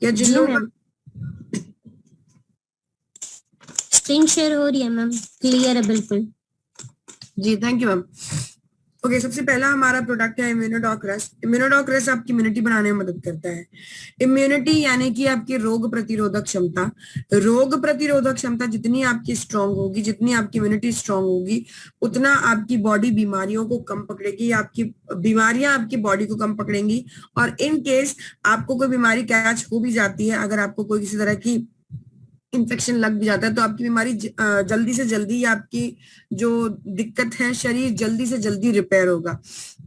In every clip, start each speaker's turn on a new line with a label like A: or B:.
A: या जिन
B: जी
A: लोगों
B: ma'am, screen share हो रही है मैम, क्लियर है बिल्कुल।
A: जी थैंक यू मैम। ओके, सबसे पहला हमारा प्रोडक्ट है इम्यूनोडॉक रस्ट। इम्यूनोडॉक रस्ट आपकी इम्यूनिटी बढ़ाने में मदद करता है। इम्यूनिटी यानी कि आपकी रोग प्रतिरोधक क्षमता। रोग प्रतिरोधक क्षमता जितनी आपकी स्ट्रांग होगी, जितनी आपकी इम्यूनिटी स्ट्रांग होगी, उतना आपकी बॉडी बीमारियों को कम पकड़ेगी, आपकी बीमारियां आपकी बॉडी को कम पकड़ेंगी। और इन केस आपको कोई बीमारी कैच हो भी जाती है, अगर आपको कोई किसी तरह की इन्फेक्शन लग भी जाता है, तो आपकी बीमारी जल्दी से जल्दी, या आपकी जो दिक्कत है शरीर जल्दी से जल्दी रिपेयर होगा।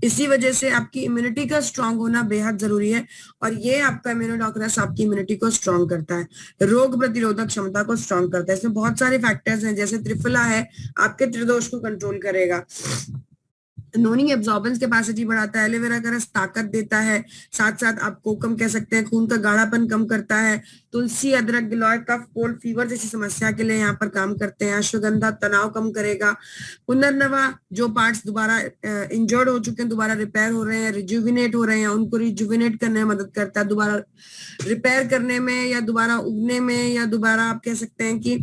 A: इसी वजह से आपकी इम्यूनिटी का स्ट्रांग होना बेहद जरूरी है। और ये आपका इम्यूनोडॉक्टर्स आपकी इम्यूनिटी को स्ट्रांग करता है, रोग प्रतिरोधक क्षमता को स्ट्रांग करता है। इसमें बहुत सारे फैक्टर्स हैं, जैसे त्रिफला है, आपके त्रिदोष को कंट्रोल करेगा। नोनी एब्जॉर्बेंस कैपेसिटी बढ़ाता है। एलोवेरा का रस ताकत देता है, साथ साथ आप कोकम कह सकते हैं, खून का गाढ़ापन कम करता है। तुलसी, अदरक, गिलोय, कफ, कोल्ड, फीवर जैसी समस्या के लिए यहाँ पर काम करते हैं। अश्वगंधा तनाव कम करेगा। पुनर्नवा, जो पार्ट्स दोबारा इंजर्ड हो चुके हैं, दोबारा रिपेयर हो रहे हैं, रिजुविनेट हो रहे हैं, उनको रिजुविनेट करने में मदद करता है, दोबारा रिपेयर करने में, या दोबारा उगने में, या दोबारा आप कह सकते हैं कि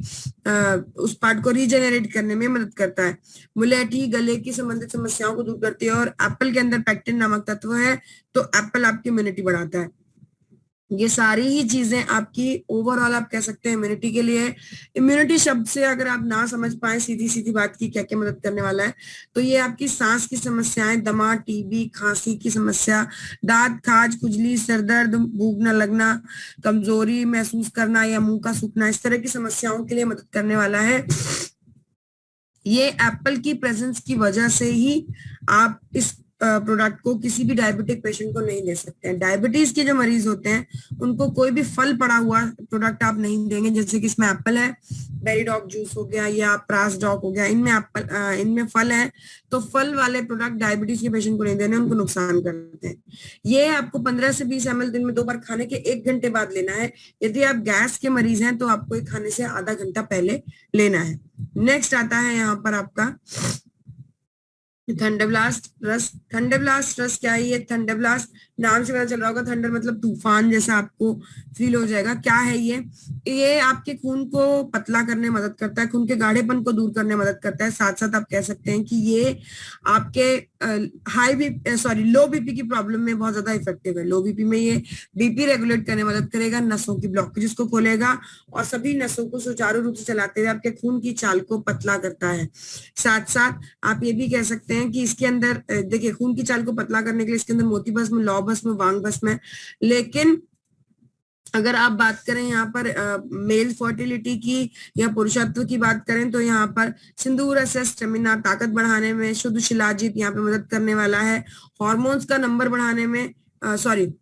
A: उस पार्ट को रीजेनरेट करने में मदद करता है। मुलेठी गले की संबंधित समस्याओं को दूर करती है। और एप्पल के अंदर पेक्टिन नामक तत्व है, तो एप्पल आपकी इम्यूनिटी बढ़ाता है। ये सारी ही चीजें आपकी ओवरऑल आप कह सकते हैं इम्यूनिटी के लिए। इम्यूनिटी शब्द से अगर आप ना समझ पाए सीधी सीधी बात की क्या क्या मदद करने वाला है, तो ये आपकी सांस की समस्याएं, दमा, टीबी, खांसी की समस्या, दांत खाज, खुजली, सरदर्द, भूख न लगना, कमजोरी महसूस करना, या मुंह का सूखना, इस तरह की समस्याओं के लिए मदद करने वाला है। ये एप्पल की प्रेजेंस की वजह से ही आप इस प्रोडक्ट को किसी भी डायबिटिक पेशेंट को नहीं दे सकते हैं। डायबिटीज के जो मरीज होते हैं, उनको कोई भी फल पड़ा हुआ प्रोडक्ट आप नहीं देंगे। जैसे कि इसमें एप्पल है, बेरी डॉग जूस हो गया, या प्रास डॉग हो गया, इनमें एप्पल, इनमें फल है, तो फल वाले प्रोडक्ट डायबिटीज के पेशेंट को नहीं देने, उनको नुकसान करते हैं। ये आपको 15 से 20 ml दिन में 2 बार खाने के 1 घंटे बाद लेना है। यदि आप गैस के मरीज हैं, तो आपको ये खाने से आधा घंटा पहले लेना है। नेक्स्ट आता है यहाँ पर आपका थंडरब्लास्ट रस। थंडरब्लास्ट रस क्या है? ये थंडरब्लास्ट नाम से पता चल रहा होगा, थंडर मतलब तूफान जैसा आपको फील हो जाएगा। क्या है ये आपके खून को पतला करने में मदद करता है, खून के गाढ़ेपन को दूर करने में मदद करता है। साथ साथ आप कह सकते हैं कि ये आपके लो बीपी की प्रॉब्लम में बहुत ज्यादा इफेक्टिव है। लो बीपी में ये बीपी रेगुलेट करने में मदद करेगा, नसों की ब्लॉकेज को खोलेगा, और सभी नसों को सुचारू रूप से चलाते हुए आपके खून की चाल को पतला करता है। साथ साथ आप ये भी कह सकते हैं कि इसके अंदर देखिए, खून की चाल को पतला करने के लिए इसके अंदर मोती भस्म, लौ भस्म, वांग भस्म है। लेकिन अगर आप बात करें यहाँ पर मेल फर्टिलिटी की या पुरुषत्व की बात करें, तो यहाँ पर सिंदूर स्टेमिना, ताकत बढ़ाने में, शुद्ध शिलाजीत यहाँ पे मदद करने वाला है। हॉर्मोन्स का नंबर बढ़ाने में, सॉरी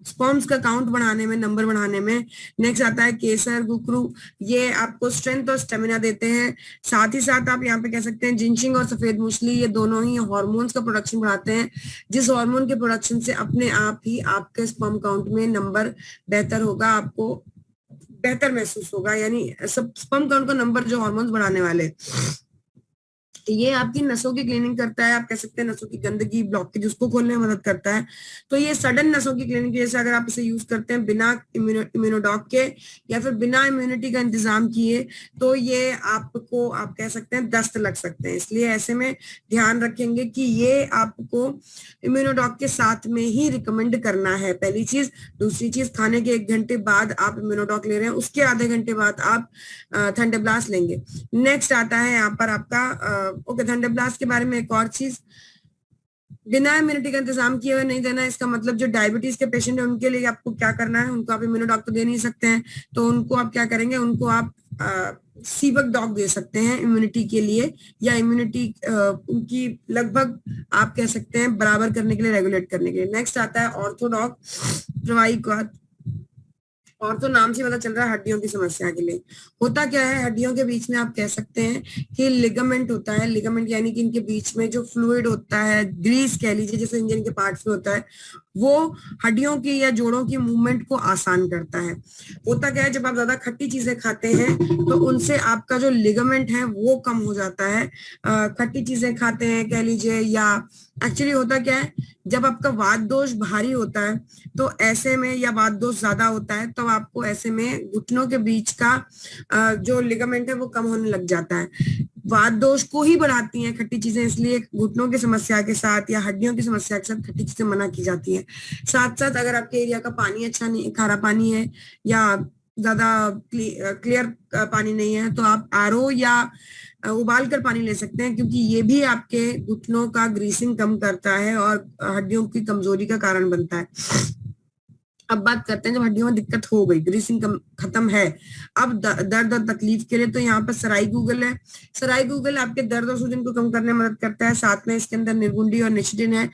A: स्पर्म्स का काउंट बढ़ाने में, नंबर बढ़ाने में। नेक्स्ट आता है केसर, गुकरू, ये आपको स्ट्रेंथ और स्टेमिना देते हैं। साथ ही साथ आप यहाँ पे कह सकते हैं जिंशिंग और सफेद मूसली, ये दोनों ही हार्मोन्स का प्रोडक्शन बढ़ाते हैं, जिस हार्मोन के प्रोडक्शन से अपने आप ही आपके स्पर्म काउंट में नंबर बेहतर होगा, आपको बेहतर महसूस होगा। यानी सब स्पर्म काउंट का नंबर जो हार्मोन्स बढ़ाने वाले, ये आपकी नसों की क्लीनिंग करता है। आप कह सकते हैं नसों की गंदगी, ब्लॉकेज, उसको खोलने में मदद करता है। तो ये सडन नसों की क्लीनिंग की, जैसे अगर आप इसे यूज करते हैं बिना इम्यूनोडॉक के, या फिर बिना इम्यूनिटी का इंतजाम किए, तो ये आपको, आप कह सकते हैं, दस्त लग सकते हैं। इसलिए ऐसे में ध्यान रखेंगे कि ये आपको इम्यूनोडॉक के साथ में ही रिकमेंड करना है, पहली चीज। दूसरी चीज, खाने के 1 घंटे बाद आप इम्यूनोडॉक ले रहे हैं, उसके आधे घंटे बाद आप थंडरब्लास्ट लेंगे। नेक्स्ट आता है यहाँ पर आपका ओके, थंडरब्लास्ट के बारे में एक और चीज, बिना इम्यूनिटी का इंतजाम किए हुए नहीं देना। इसका मतलब जो डायबिटीज के पेशेंट है, उनके लिए आपको क्या करना है, उनको आप इम्यूनोडॉक तो दे नहीं सकते हैं, तो उनको आप क्या करेंगे, उनको आप सीवक डॉग दे सकते हैं इम्यूनिटी के लिए, या इम्यूनिटी उनकी लगभग आप कह सकते हैं बराबर करने के लिए, रेगुलेट करने के लिए। नेक्स्ट आता है ऑर्थोडॉग, प्रवाही का। और तो नाम से पता चल रहा है हड्डियों की समस्या के लिए। होता क्या है, हड्डियों के बीच में आप कह सकते हैं कि लिगामेंट होता है। लिगामेंट यानी कि इनके बीच में जो फ्लूइड होता है, ग्रीस कह लीजिए, जैसे इंजन के पार्ट्स में होता है, वो हड्डियों की या जोड़ों की मूवमेंट को आसान करता है। होता क्या है, जब आप ज्यादा खट्टी चीजें खाते हैं तो उनसे आपका जो लिगामेंट है वो कम हो जाता है। खट्टी चीजें खाते हैं कह लीजिए, या एक्चुअली होता क्या है, जब आपका वात दोष भारी होता है तो ऐसे में, या वात दोष ज्यादा होता है तो आपको ऐसे में घुटनों के बीच का जो लिगामेंट है वो कम होने लग जाता है। वात दोष को ही बढ़ाती हैं खट्टी चीजें, इसलिए घुटनों की समस्या के साथ या हड्डियों की समस्या के साथ खट्टी चीजें मना की जाती है। साथ साथ अगर आपके एरिया का पानी अच्छा नहीं, खारा पानी है या ज्यादा क्लियर पानी नहीं है, तो आप आरओ या उबाल कर पानी ले सकते हैं, क्योंकि ये भी आपके घुटनों का ग्रीसिंग कम करता है और हड्डियों की कमजोरी का कारण बनता है। अब बात करते हैं जब हड्डियों में दिक्कत हो गई, ग्रीसिंग खत्म है, अब दर्द और तकलीफ के लिए तो यहाँ पर सराई गूगल है। सराई गूगल आपके दर्द और सूजन को कम करने में मदद करता है। साथ में इसके अंदर निर्गुंडी और निशिटिन है,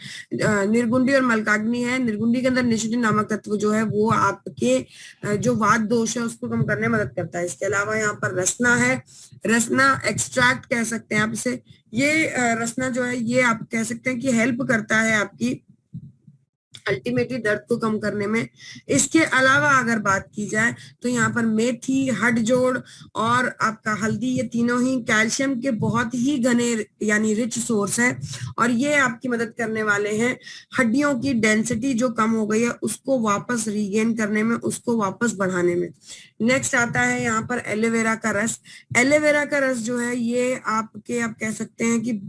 A: निर्गुंडी और मलकाग्नि है। निर्गुंडी के अंदर निशिटिन नामक तत्व जो है वो आपके जो वात दोष है उसको कम करने में मदद करता है। इसके अलावा यहाँ पर रसना है, रसना एक्सट्रैक्ट कह सकते हैं आप इसे। ये रसना जो है ये आप कह सकते हैं कि हेल्प करता है आपकी अल्टीमेटली दर्द को कम करने में। इसके अलावा अगर बात की जाए तो यहाँ पर मेथी, हड जोड़ और आपका हल्दी, ये तीनों ही कैल्शियम के बहुत ही घने यानी रिच सोर्स है, और ये आपकी मदद करने वाले हैं हड्डियों की डेंसिटी जो कम हो गई है उसको वापस रीगेन करने में, उसको वापस बढ़ाने में। नेक्स्ट आता है यहाँ पर एलोवेरा का रस। एलोवेरा का रस जो है ये आपके, आप कह सकते हैं कि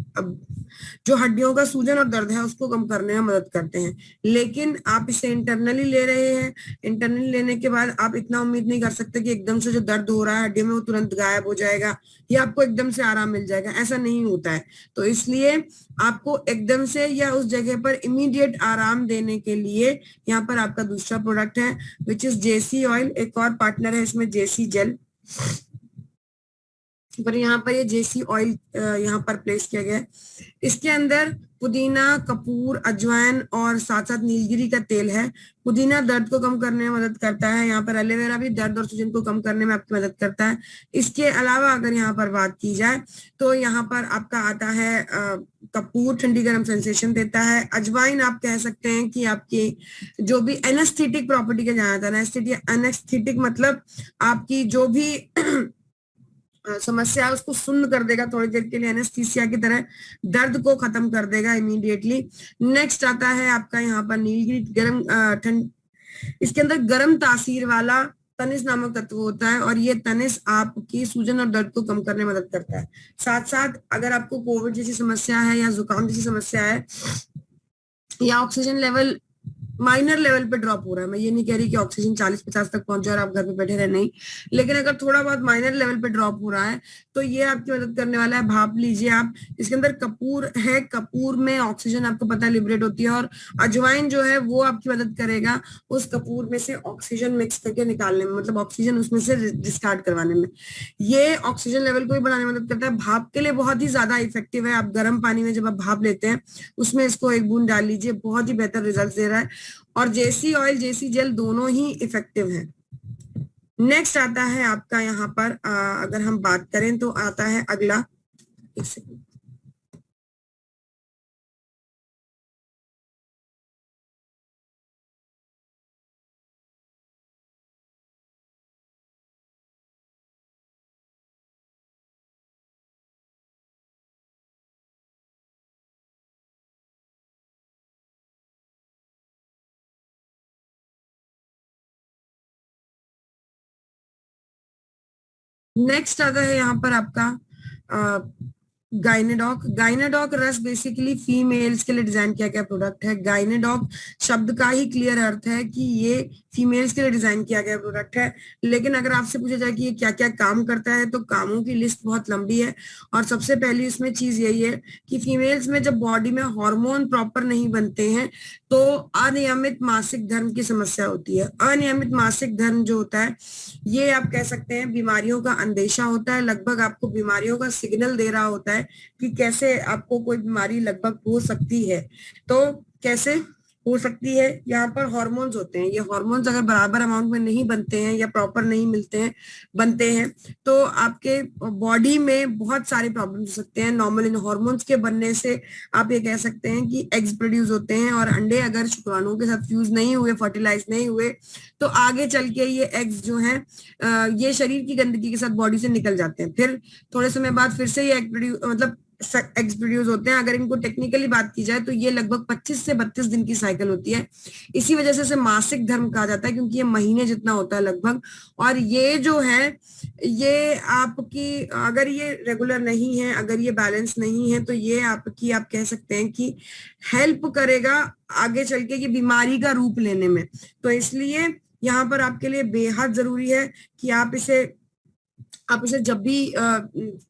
A: जो हड्डियों का सूजन और दर्द है उसको कम करने में मदद करते हैं। लेकिन आप इसे इंटरनली ले रहे हैं, इंटरनली लेने के बाद आप इतना उम्मीद नहीं कर सकते कि एकदम से जो दर्द हो रहा है हड्डियों में वो तुरंत गायब हो जाएगा या आपको एकदम से आराम मिल जाएगा, ऐसा नहीं होता है। तो इसलिए आपको एकदम से या उस जगह पर इमीडिएट आराम देने के लिए यहाँ पर आपका दूसरा प्रोडक्ट है विच इज जेसी ऑयल। एक और पार्टनर है इसमें जेसी जेल, पर यहाँ पर ये जेसी ऑयल यहाँ पर प्लेस किया गया है। इसके अंदर पुदीना, कपूर, अजवाइन और साथ साथ नीलगिरी का तेल है। पुदीना दर्द को कम करने में मदद करता है। यहाँ पर एलोवेरा भी दर्द और सूजन को कम करने में आपकी मदद करता है। इसके अलावा अगर यहाँ पर बात की जाए तो यहाँ पर आपका आता है कपूर, ठंडी गर्म सेंसेशन देता है। अजवाइन आप कह सकते हैं कि आपकी जो भी एनेस्थेटिक प्रॉपर्टी का जाना था, एनेस्थेटिक मतलब आपकी जो भी समस्या है उसको सुन्न कर देगा थोड़ी देर के लिए, एनेस्थीसिया की तरह दर्द को खत्म कर देगा इमीडिएटली। नेक्स्ट आता है आपका यहाँ पर नीलगिरी, गर्म ठंड, इसके अंदर गर्म तासीर वाला तनिस नामक तत्व होता है और ये तनिस आपकी सूजन और दर्द को कम करने में मदद करता है। साथ साथ अगर आपको कोविड जैसी समस्या है या जुकाम जैसी समस्या है या ऑक्सीजन लेवल माइनर लेवल पे ड्रॉप हो रहा है, मैं ये नहीं कह रही कि ऑक्सीजन 40-50 तक पहुंच जाए और आप घर पे बैठे रहे, नहीं, लेकिन अगर थोड़ा बहुत माइनर लेवल पे ड्रॉप हो रहा है तो ये आपकी मदद करने वाला है। भाप लीजिए आप, इसके अंदर कपूर है, कपूर में ऑक्सीजन आपको पता है लिबरेट होती है, और अजवाइन जो है वो आपकी मदद करेगा उस कपूर में से ऑक्सीजन मिक्स करके निकालने में, मतलब ऑक्सीजन उसमें से डिस्कार्ड करवाने में। ये ऑक्सीजन लेवल को भी बढ़ाने में मदद करता है। भाप के लिए बहुत ही ज्यादा इफेक्टिव है। आप गर्म पानी में जब आप भाप लेते हैं उसमें इसको 1 बूंद डाल लीजिए, बहुत ही बेहतर रिजल्ट दे रहा है। और जेसी ऑयल, जेसी जेल दोनों ही इफेक्टिव है। नेक्स्ट आता है आपका यहाँ पर अगर हम बात करें तो आता है अगला, एक सेकंड, नेक्स्ट आता है यहाँ पर आपका गाइनेडॉक। गाइनेडॉक रस बेसिकली फीमेल्स के लिए डिजाइन किया गया प्रोडक्ट है। गाइनेडॉक शब्द का ही क्लियर अर्थ है कि ये फीमेल्स के लिए डिजाइन किया गया प्रोडक्ट है। लेकिन अगर आपसे पूछा जाए कि ये क्या क्या काम करता है तो कामों की लिस्ट बहुत लंबी है, और सबसे पहली इसमें चीज यही है कि फीमेल्स में जब बॉडी में हार्मोन प्रॉपर नहीं बनते हैं तो अनियमित मासिक धर्म की समस्या होती है। अनियमित मासिक धर्म जो होता है ये आप कह सकते हैं बीमारियों का अंदेशा होता है, लगभग आपको बीमारियों का सिग्नल दे रहा होता है कि कैसे आपको कोई बीमारी लगभग हो सकती है। तो कैसे, हो सकती है। यहाँ पर हार्मोन्स होते हैं, ये हार्मोन्स अगर बराबर अमाउंट में नहीं बनते हैं या प्रॉपर नहीं मिलते हैं बनते हैं तो आपके बॉडी में बहुत सारे प्रॉब्लम्स हो सकते हैं। नॉर्मल इन हार्मोन्स के बनने से आप ये कह सकते हैं कि एग्स प्रोड्यूस होते हैं, और अंडे अगर शुक्राणुओं के साथ फ्यूज नहीं हुए, फर्टिलाइज नहीं हुए, तो आगे चल के ये एग्स जो हैं ये शरीर की गंदगी के साथ बॉडी से निकल जाते हैं। फिर थोड़े समय बाद फिर से ये एग प्रोड्यूस मतलब एग्स प्रोड्यूस होते हैं। अगर इनको टेक्निकली बात की जाए तो ये लगभग 25 से 32 दिन की साइकिल होती है। इसी वजह से इसे मासिक धर्म कहा जाता है, क्योंकि ये महीने जितना होता है लगभग। और ये जो है ये आपकी अगर ये रेगुलर नहीं है, अगर ये बैलेंस नहीं है, तो ये आपकी आप कह सकते हैं कि हेल्प करेगा आगे चल के कि बीमारी का रूप लेने में। तो इसलिए यहाँ पर आपके लिए बेहद जरूरी है कि आप इसे जब भी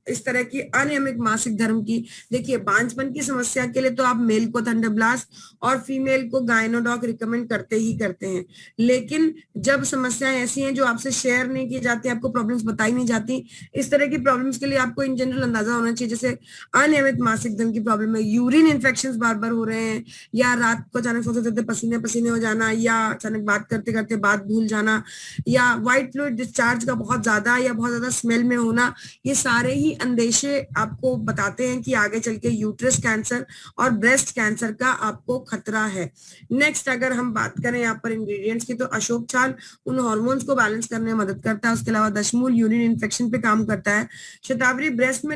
A: इस तरह की अनियमित मासिक धर्म की, देखिए बांझपन की समस्या के लिए तो आप मेल को थंडरब्लास्ट और फीमेल को गायनोडॉक रिकमेंड करते ही करते हैं। लेकिन जब समस्याएं ऐसी हैं जो आपसे शेयर नहीं की जाती, आपको प्रॉब्लम्स बताई नहीं जाती, इस तरह की प्रॉब्लम्स के लिए आपको इन जनरल अंदाजा होना चाहिए। जैसे अनियमित मासिक धर्म की प्रॉब्लम है, यूरिन इन्फेक्शन बार बार हो रहे हैं, या रात को अचानक सोते सोते पसीने पसीने हो जाना, या अचानक बात करते करते बात भूल जाना, या व्हाइट फ्लूइड डिस्चार्ज का बहुत ज्यादा या बहुत ज्यादा स्मेल में होना, ये सारे ही अंदेशे आपको बताते हैं कि आगे चल के यूट्रस कैंसर और ब्रेस्ट कैंसर का आपको खतरा है। नेक्स्ट अगर हम बात करें यहाँ पर इंग्रेडिएंट्स की, तो अशोक छाल उन हार्मोन्स को बैलेंस करने में मदद करता है। उसके अलावा दशमूल यूरिन इन्फेक्शन पे काम करता है। शतावरी ब्रेस्ट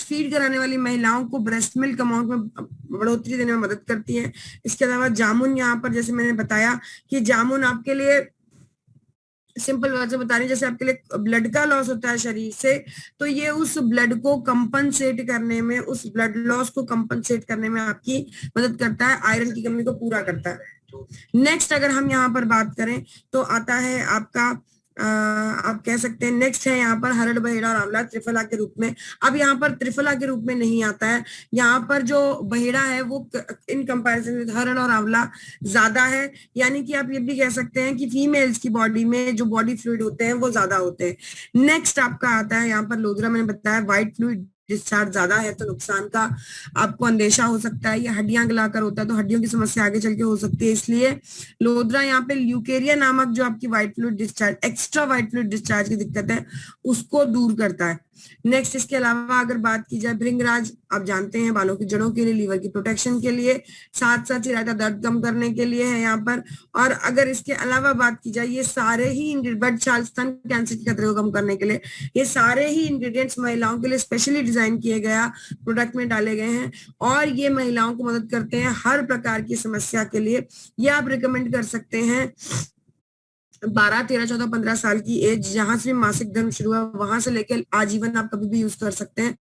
A: फीड कराने वाली महिलाओं को ब्रेस्ट मिल्क अमाउंट में बढ़ोतरी देने में मदद करती है। इसके अलावा जामुन, यहाँ पर जैसे मैंने बताया कि जामुन आपके लिए सिंपल वर्ड से बता रही, जैसे आपके लिए ब्लड का लॉस होता है शरीर से, तो ये उस ब्लड को कंपनसेट करने में, उस ब्लड लॉस को कंपनसेट करने में आपकी मदद करता है, आयरन की कमी को पूरा करता है। नेक्स्ट अगर हम यहाँ पर बात करें तो आता है आपका आप कह सकते हैं नेक्स्ट है यहाँ पर हरड़ बहेड़ा और आंवला त्रिफला के रूप में। अब यहाँ पर त्रिफला के रूप में नहीं आता है, यहाँ पर जो बहेड़ा है वो इन कंपैरिजन विद हरड़ और आंवला ज्यादा है। यानी कि आप ये भी कह सकते हैं कि फीमेल्स की बॉडी में जो बॉडी फ्लूइड होते हैं वो ज्यादा होते हैं। नेक्स्ट आपका आता है यहाँ पर लोदरा, मैंने बताया व्हाइट फ्लूइड डिस्चार्ज ज्यादा है तो नुकसान का आपको अंदेशा हो सकता है। ये हड्डियां गलाकर होता है तो हड्डियों की समस्या आगे चल के हो सकती है, इसलिए लोदरा यहाँ पे ल्यूकेरिया नामक जो आपकी white fluid discharge, extra white fluid discharge की दिक्कत है उसको दूर करता है। नेक्स्ट इसके अलावा अगर बात की जाए भृंगराज, आप जानते हैं बालों की जड़ों के लिए, लीवर की प्रोटेक्शन के लिए, साथ साथ चिरायता दर्द कम करने के लिए है यहाँ पर। और अगर इसके अलावा बात की जाए, ये सारे ही ब्लड चाल स्तन कैंसर के खतरे को कम करने के लिए ये सारे ही इंग्रेडिएंट्स महिलाओं के लिए स्पेशली डिजाइन किए गया प्रोडक्ट में डाले गए हैं, और ये महिलाओं को मदद करते हैं हर प्रकार की समस्या के लिए। ये आप रिकमेंड कर सकते हैं 12, 13, 14, 15 साल की एज, जहां से मासिक धर्म शुरू हुआ वहां से लेकर आजीवन आप कभी भी यूज कर सकते हैं।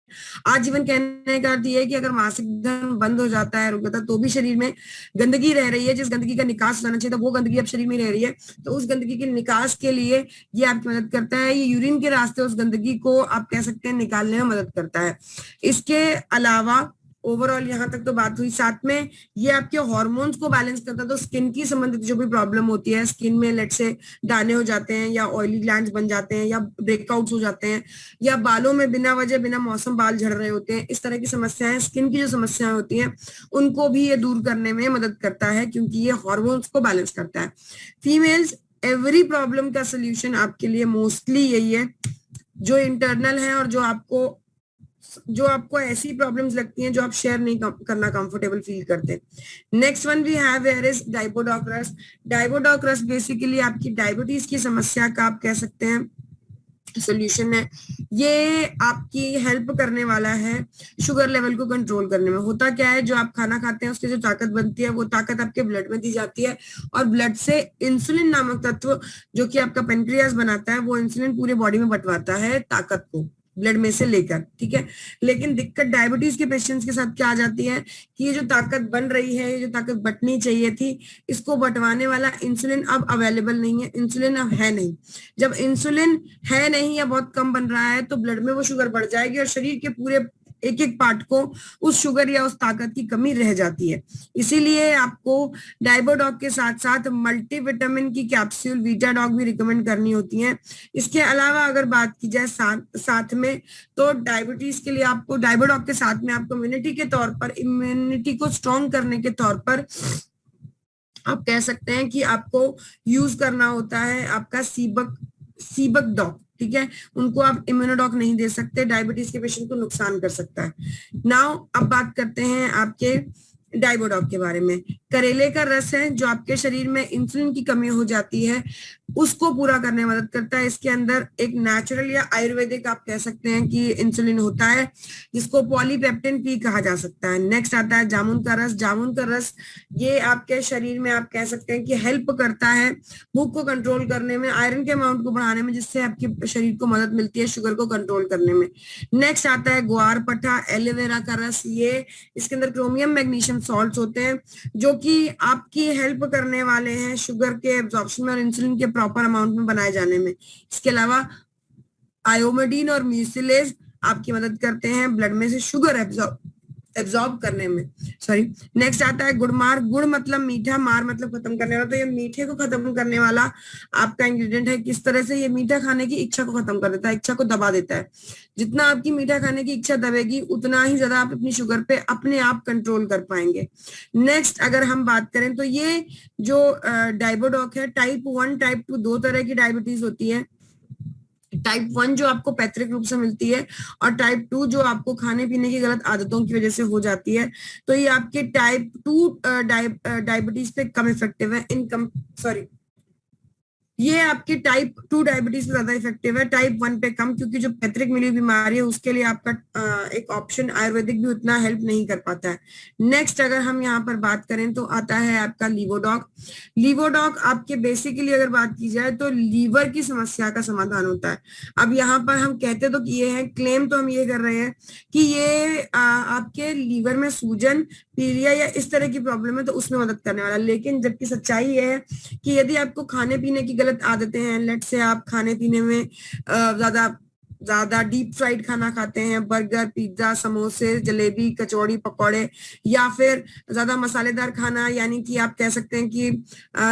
A: आजीवन कहने का अर्थ ये है कि अगर मासिक धर्म बंद हो जाता है, रुक जाता है, तो भी शरीर में गंदगी रह रही है, जिस गंदगी का निकास होना चाहिए था वो गंदगी अब शरीर में रह रही है, तो उस गंदगी के निकास के लिए ये आपकी मदद करता है। ये यूरिन के रास्ते उस गंदगी को आप कह सकते हैं निकालने में मदद करता है। इसके अलावा ओवरऑल यहाँ तक तो बात हुई, साथ में ये आपके हार्मोन्स को बैलेंस करता है। तो स्किन की संबंधित जो भी प्रॉब्लम होती है, स्किन में लेट से दाने हो जाते हैं, या ऑयली ग्लैंड्स बन जाते हैं, या ब्रेकआउट्स हो जाते हैं, या बालों में बिना वजह बिना मौसम बाल झड़ रहे होते हैं, इस तरह की समस्याएं, स्किन की जो समस्याएं होती हैं उनको भी ये दूर करने में मदद करता है, क्योंकि ये हार्मोन्स को बैलेंस करता है। फीमेल्स, एवरी प्रॉब्लम का सोल्यूशन आपके लिए मोस्टली यही है, जो इंटरनल है और जो आपको ऐसी प्रॉब्लम्स लगती हैं जो आप शेयर नहीं करना कंफर्टेबल फील करते। Next one we have here is डाइबोडोक्रस। डाइबोडोक्रस बेसिकली आपकी डायबिटीज की समस्या का आप कह सकते हैं सोल्यूशन है। ये आपकी हेल्प करने वाला है शुगर लेवल को कंट्रोल करने में। होता क्या है, जो आप खाना खाते हैं उसकी जो ताकत बनती है वो ताकत आपके ब्लड में दी जाती है, और ब्लड से इंसुलिन नामक तत्व जो कि आपका पेनक्रियास बनाता है वो इंसुलिन पूरे बॉडी में बंटवाता है ताकत को ब्लड में से लेकर, ठीक है। लेकिन दिक्कत डायबिटीज के पेशेंट्स के साथ क्या आ जाती है कि ये जो ताकत बन रही है, ये जो ताकत बटनी चाहिए थी, इसको बंटवाने वाला इंसुलिन अब अवेलेबल नहीं है, इंसुलिन अब है नहीं। जब इंसुलिन है नहीं या बहुत कम बन रहा है तो ब्लड में वो शुगर बढ़ जाएगी और शरीर के पूरे एक एक पार्ट को उस शुगर या उस ताकत की कमी रह जाती है। इसीलिए आपको डाइबोडॉक के साथ साथ मल्टीविटामिन की कैप्सूल वीटाडॉक भी रिकमेंड करनी होती है। इसके अलावा अगर बात की जाए साथ में, तो डायबिटीज के लिए आपको डाइबोडॉक के साथ में आपको इम्यूनिटी के तौर पर, इम्यूनिटी को स्ट्रॉन्ग करने के तौर पर आप कह सकते हैं कि आपको यूज करना होता है आपका सीबक डॉक। ठीक है, उनको आप इम्यूनोडॉक नहीं दे सकते, डायबिटीज के पेशेंट को नुकसान कर सकता है। नाउ अब बात करते हैं आपके डाइबोडॉक के बारे में। करेले का रस है जो आपके शरीर में इंसुलिन की कमी हो जाती है उसको पूरा करने में मदद करता है। इसके अंदर एक नेचुरल या आयुर्वेदिक आप कह सकते हैं कि इंसुलिन होता है जिसको पॉलीपेप्टिन पी कहा जा सकता है। नेक्स्ट आता है जामुन का रस। जामुन का रस ये आपके शरीर में आप कह सकते हैं कि हेल्प करता है भूख को कंट्रोल करने में, आयरन के अमाउंट को बढ़ाने में, जिससे आपके शरीर को मदद मिलती है शुगर को कंट्रोल करने में। नेक्स्ट आता है ग्वार पट्टा, एलोवेरा का रस। ये इसके अंदर क्रोमियम मैग्नीशियम सॉल्ट्स होते हैं जो कि आपकी हेल्प करने वाले हैं शुगर के एब्जॉर्प्शन में और इंसुलिन के प्रॉपर अमाउंट में बनाए जाने में। इसके अलावा आयोमोडिन और म्यूसिलेज आपकी मदद करते हैं ब्लड में से शुगर एब्जॉर्ब करने में। सॉरी। नेक्स्ट आता है गुड़मार। गुड़ मतलब मीठा, मार मतलब खत्म करने वाला। तो ये मीठे को खत्म करने वाला आपका इंग्रेडिएंट है। किस तरह से? ये मीठा खाने की इच्छा को खत्म कर देता है, इच्छा को दबा देता है। जितना आपकी मीठा खाने की इच्छा दबेगी उतना ही ज्यादा आप अपनी शुगर पे अपने आप कंट्रोल कर पाएंगे। नेक्स्ट अगर हम बात करें तो ये जो डाइबोडॉक है, टाइप 1 टाइप 2 दो तरह की डायबिटीज होती है। टाइप 1 जो आपको पैतृक रूप से मिलती है और टाइप 2 जो आपको खाने पीने की गलत आदतों की वजह से हो जाती है। तो ये आपके टाइप 2 डायबिटीज पे कम इफेक्टिव है। ये आपके टाइप 2 डायबिटीज पे ज्यादा इफेक्टिव है, टाइप 1 पे कम, क्योंकि जो पैतृक मिली बीमारी है उसके लिए आपका एक ऑप्शन आयुर्वेदिक भी उतना हेल्प नहीं कर पाता है। नेक्स्ट अगर हम यहाँ पर बात करें तो आता है आपका लीवोडॉक। लीवोडॉक आपके बेसिकली अगर बात की जाए तो लीवर की समस्या का समाधान होता है। अब यहाँ पर हम कहते तो ये है, क्लेम तो हम ये कर रहे हैं कि ये आपके लीवर में सूजन, पीलिया या इस तरह की प्रॉब्लम है तो उसमें मदद करने वाला। लेकिन जबकि सच्चाई ये है कि यदि आपको खाने पीने की गलत आदतें हैं, लेट से आप खाने पीने में ज्यादा डीप फ्राइड खाना खाते हैं, बर्गर, पिज्जा, समोसे, जलेबी, कचौड़ी, पकौड़े, या फिर ज्यादा मसालेदार खाना यानी कि आप कह सकते हैं कि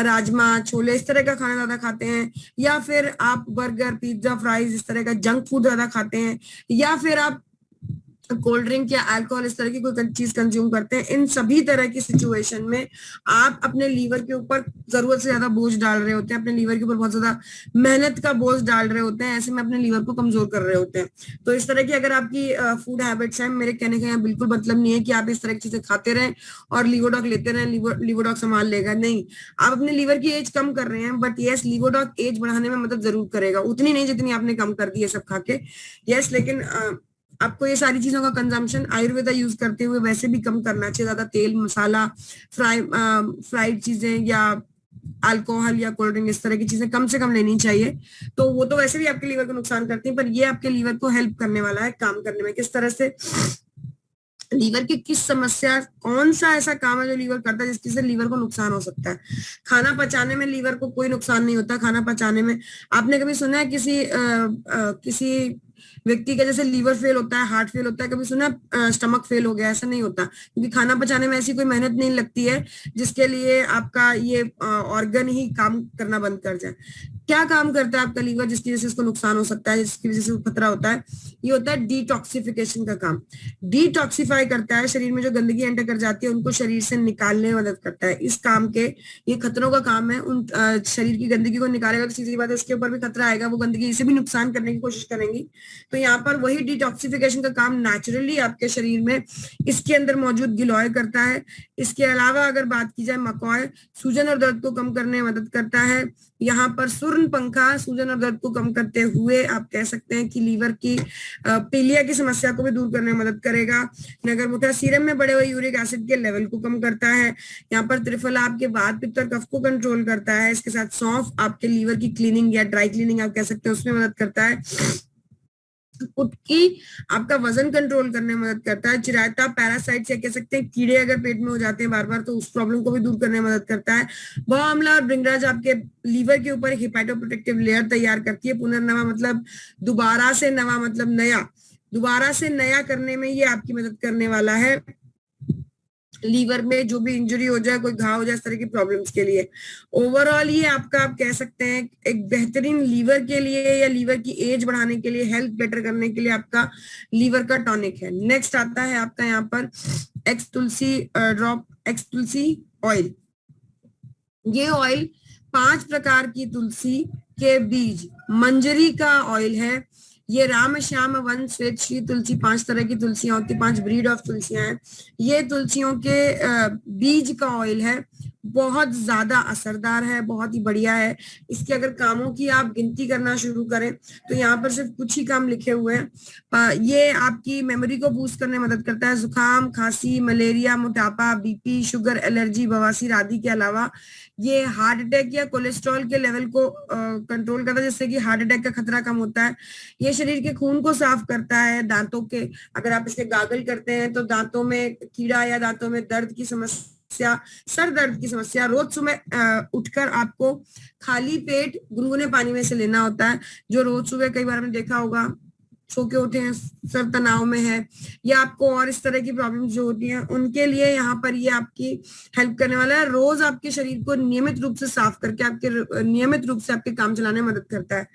A: राजमा, छोले, इस तरह का खाना ज्यादा खाते हैं, या फिर आप बर्गर, पिज्जा, फ्राइज इस तरह का जंक फूड ज्यादा खाते हैं, या फिर आप कोल्ड ड्रिंक या अल्कोहल इस तरह की कोई चीज कंज्यूम करते हैं, इन सभी तरह की सिचुएशन में आप अपने लीवर के ऊपर जरूरत से ज्यादा बोझ डाल रहे होते हैं, अपने लीवर के ऊपर बहुत ज्यादा मेहनत का बोझ डाल रहे होते हैं, ऐसे में अपने लीवर को कमजोर कर रहे होते हैं। तो इस तरह की अगर आपकी फूड हैबिट्स हैं, मेरे कहने का यहाँ बिल्कुल मतलब नहीं है कि आप इस तरह की चीजें खाते रहें और लीवोडॉक लेते रहें, लीवोडॉक संभाल लेगा, नहीं। आप अपने लीवर की एज कम कर रहे हैं, बट यस लीवोडॉक एज बढ़ाने में मदद जरूर करेगा, उतनी नहीं जितनी आपने कम कर दी है सब खा के, यस। लेकिन आपको ये सारी चीजों का कंजम्पशन आयुर्वेदा यूज करते हुए वैसे भी कम करना चाहिए। ज्यादा तेल, मसाला, फ्राइड चीजें या अल्कोहल या कोल्ड ड्रिंक इस तरह की चीजें कम से कम लेनी चाहिए। तो वो तो वैसे भी आपके लीवर को नुकसान करती है, पर ये आपके लीवर को हेल्प करने वाला है काम करने में। किस तरह से? लीवर की किस समस्या, कौन सा ऐसा काम है जो लीवर करता है जिसकी से लीवर को नुकसान हो सकता है? खाना पचाने में लीवर को कोई नुकसान नहीं होता। खाना पचाने में आपने कभी सुना है किसी व्यक्ति का जैसे लीवर फेल होता है, हार्ट फेल होता है, कभी सुना स्टमक फेल हो गया? ऐसा नहीं होता, क्योंकि खाना पचाने में ऐसी कोई मेहनत नहीं लगती है जिसके लिए आपका ये ऑर्गन ही काम करना बंद कर जाए। क्या काम करता है आपका लीवर जिसकी वजह से उसको नुकसान हो सकता है, जिसकी वजह से खतरा होता है? ये होता है डिटॉक्सिफिकेशन का काम। डिटॉक्सिफाई करता है, शरीर में जो गंदगी एंटर कर जाती है उनको शरीर से निकालने में मदद करता है। इस काम के ये खतरों का काम है, उन शरीर की गंदगी को निकालेगा तो सीधी बात है उसके ऊपर भी खतरा आएगा, वो गंदगी इसे भी नुकसान करने की कोशिश करेंगी। तो यहाँ पर वही डिटॉक्सिफिकेशन का काम नेचुरली आपके शरीर में इसके अंदर मौजूद गिलोय करता है। इसके अलावा अगर बात की जाए मकॉय, सूजन और दर्द को कम करने में मदद करता है। यहाँ पर सुर्ण पंखा सूजन और दर्द को कम करते हुए आप कह सकते हैं कि लीवर की पीलिया की समस्या को भी दूर करने में मदद करेगा। नगर मूत्र सीरम में बढ़े हुए यूरिक एसिड के लेवल को कम करता है। यहाँ पर त्रिफला आपके वात, पित्त और कफ को कंट्रोल करता है। इसके साथ सौंफ आपके लीवर की क्लीनिंग या ड्राई क्लीनिंग आप कह सकते हैं उसमें मदद करता है। कुटकी आपका वजन कंट्रोल करने में मदद करता है। चिरायता पैरासाइट्स या कह सकते हैं कीड़े अगर पेट में हो जाते हैं बार बार तो उस प्रॉब्लम को भी दूर करने में मदद करता है। बहु आंवला और भृंगराज आपके लीवर के ऊपर एक हिपैटोप्रोटेक्टिव लेयर तैयार करती है। पुनर्नवा मतलब दोबारा से, नवा मतलब नया, दोबारा से नया करने में ये आपकी मदद करने वाला है। लीवर में जो भी इंजरी हो जाए, कोई घाव हो जाए, इस तरह की प्रॉब्लम्स के लिए ओवरऑल ये आपका, आप कह सकते हैं एक बेहतरीन लीवर के लिए या लीवर की एज बढ़ाने के लिए, हेल्थ बेटर करने के लिए आपका लीवर का टॉनिक है। नेक्स्ट आता है आपका यहाँ पर एक्स तुलसी ड्रॉप, एक्स तुलसी ऑयल। ये ऑयल 5 प्रकार की तुलसी के बीज मंजरी का ऑयल है। ये राम श्याम वन श्वेत श्री तुलसी, 5 तरह की तुलसियां होती, 5 ब्रीड ऑफ तुलसियां हैं। ये तुलसियों के बीज का ऑयल है, बहुत ज्यादा असरदार है, बहुत ही बढ़िया है। इसके अगर कामों की आप गिनती करना शुरू करें तो यहाँ पर सिर्फ कुछ ही काम लिखे हुए हैं। ये आपकी मेमोरी को बूस्ट करने में मदद करता है। जुकाम, खांसी, मलेरिया, मोटापा, बीपी, शुगर, एलर्जी, बवासीर आदि के अलावा ये हार्ट अटैक या कोलेस्ट्रॉल के लेवल को कंट्रोल करता है, जिससे कि हार्ट अटैक का खतरा कम होता है। ये शरीर के खून को साफ करता है। दांतों के, अगर आप इसके गागल करते हैं तो दांतों में कीड़ा या दांतों में दर्द की समस्या, सर दर्द की समस्या, रोज सुबह उठकर आपको खाली पेट गुनगुने पानी में से लेना होता है। जो रोज सुबह कई बार आपने देखा होगा सो के उठे हैं, सर तनाव में है, या आपको और इस तरह की प्रॉब्लम्स जो होती हैं, उनके लिए यहाँ पर ये आपकी हेल्प करने वाला है। रोज आपके शरीर को नियमित रूप से साफ करके आपके नियमित रूप से आपके काम चलाने में मदद करता है।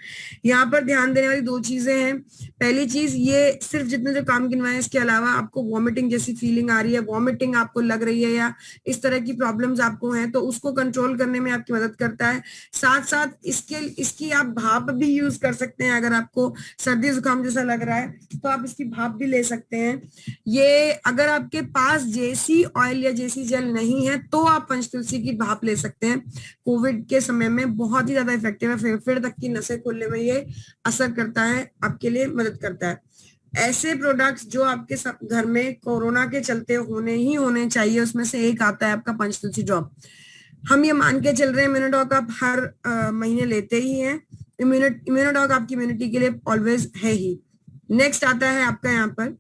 A: यहाँ पर ध्यान देने वाली 2 चीजें हैं। पहली चीज, ये सिर्फ जितने जो काम गिनवाए इसके अलावा आपको वॉमिटिंग जैसी फीलिंग आ रही है, वॉमिटिंग आपको लग रही है या इस तरह की प्रॉब्लम्स आपको हैं, तो उसको कंट्रोल करने में आपकी मदद करता है। साथ साथ इसकी आप भाप भी यूज कर सकते हैं। अगर आपको सर्दी जुकाम जैसा लग रहा है तो आप इसकी भाप भी ले सकते हैं। ये अगर आपके पास जेसी ऑयल या जेसी जेल नहीं है तो आप पंचतुलसी की भाप ले सकते हैं। कोविड के समय में बहुत ही ज्यादा इफेक्टिव है। फेफड़े तक की नसें खोलने में ये असर करता है, आपके लिए मदद करता है। ऐसे प्रोडक्ट्स जो आपके घर में कोरोना के चलते होने चाहिए, उसमें से एक आता है आपका पंचतुलसी ड्रॉप। हम ये मान के चल रहे हैं इम्यूनोडॉक आप हर महीने लेते ही हैं। इम्यूनोडॉक आपकी इम्यूनिटी के लिए ऑलवेज है ही। नेक्स्ट आता है आपका यहाँ पर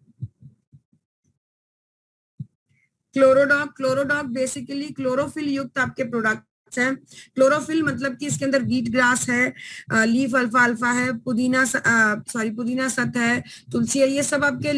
A: क्लोरोडॉक। क्लोरोडॉक बेसिकली क्लोरोफिल युक्त आपके प्रोडक्ट्स हैं। क्लोरोफिल मतलब कि इसके अंदर वीट ग्रास है, लीफ अल्फा अल्फा है, पुदीना सत है, तुलसी है। ये सब आपके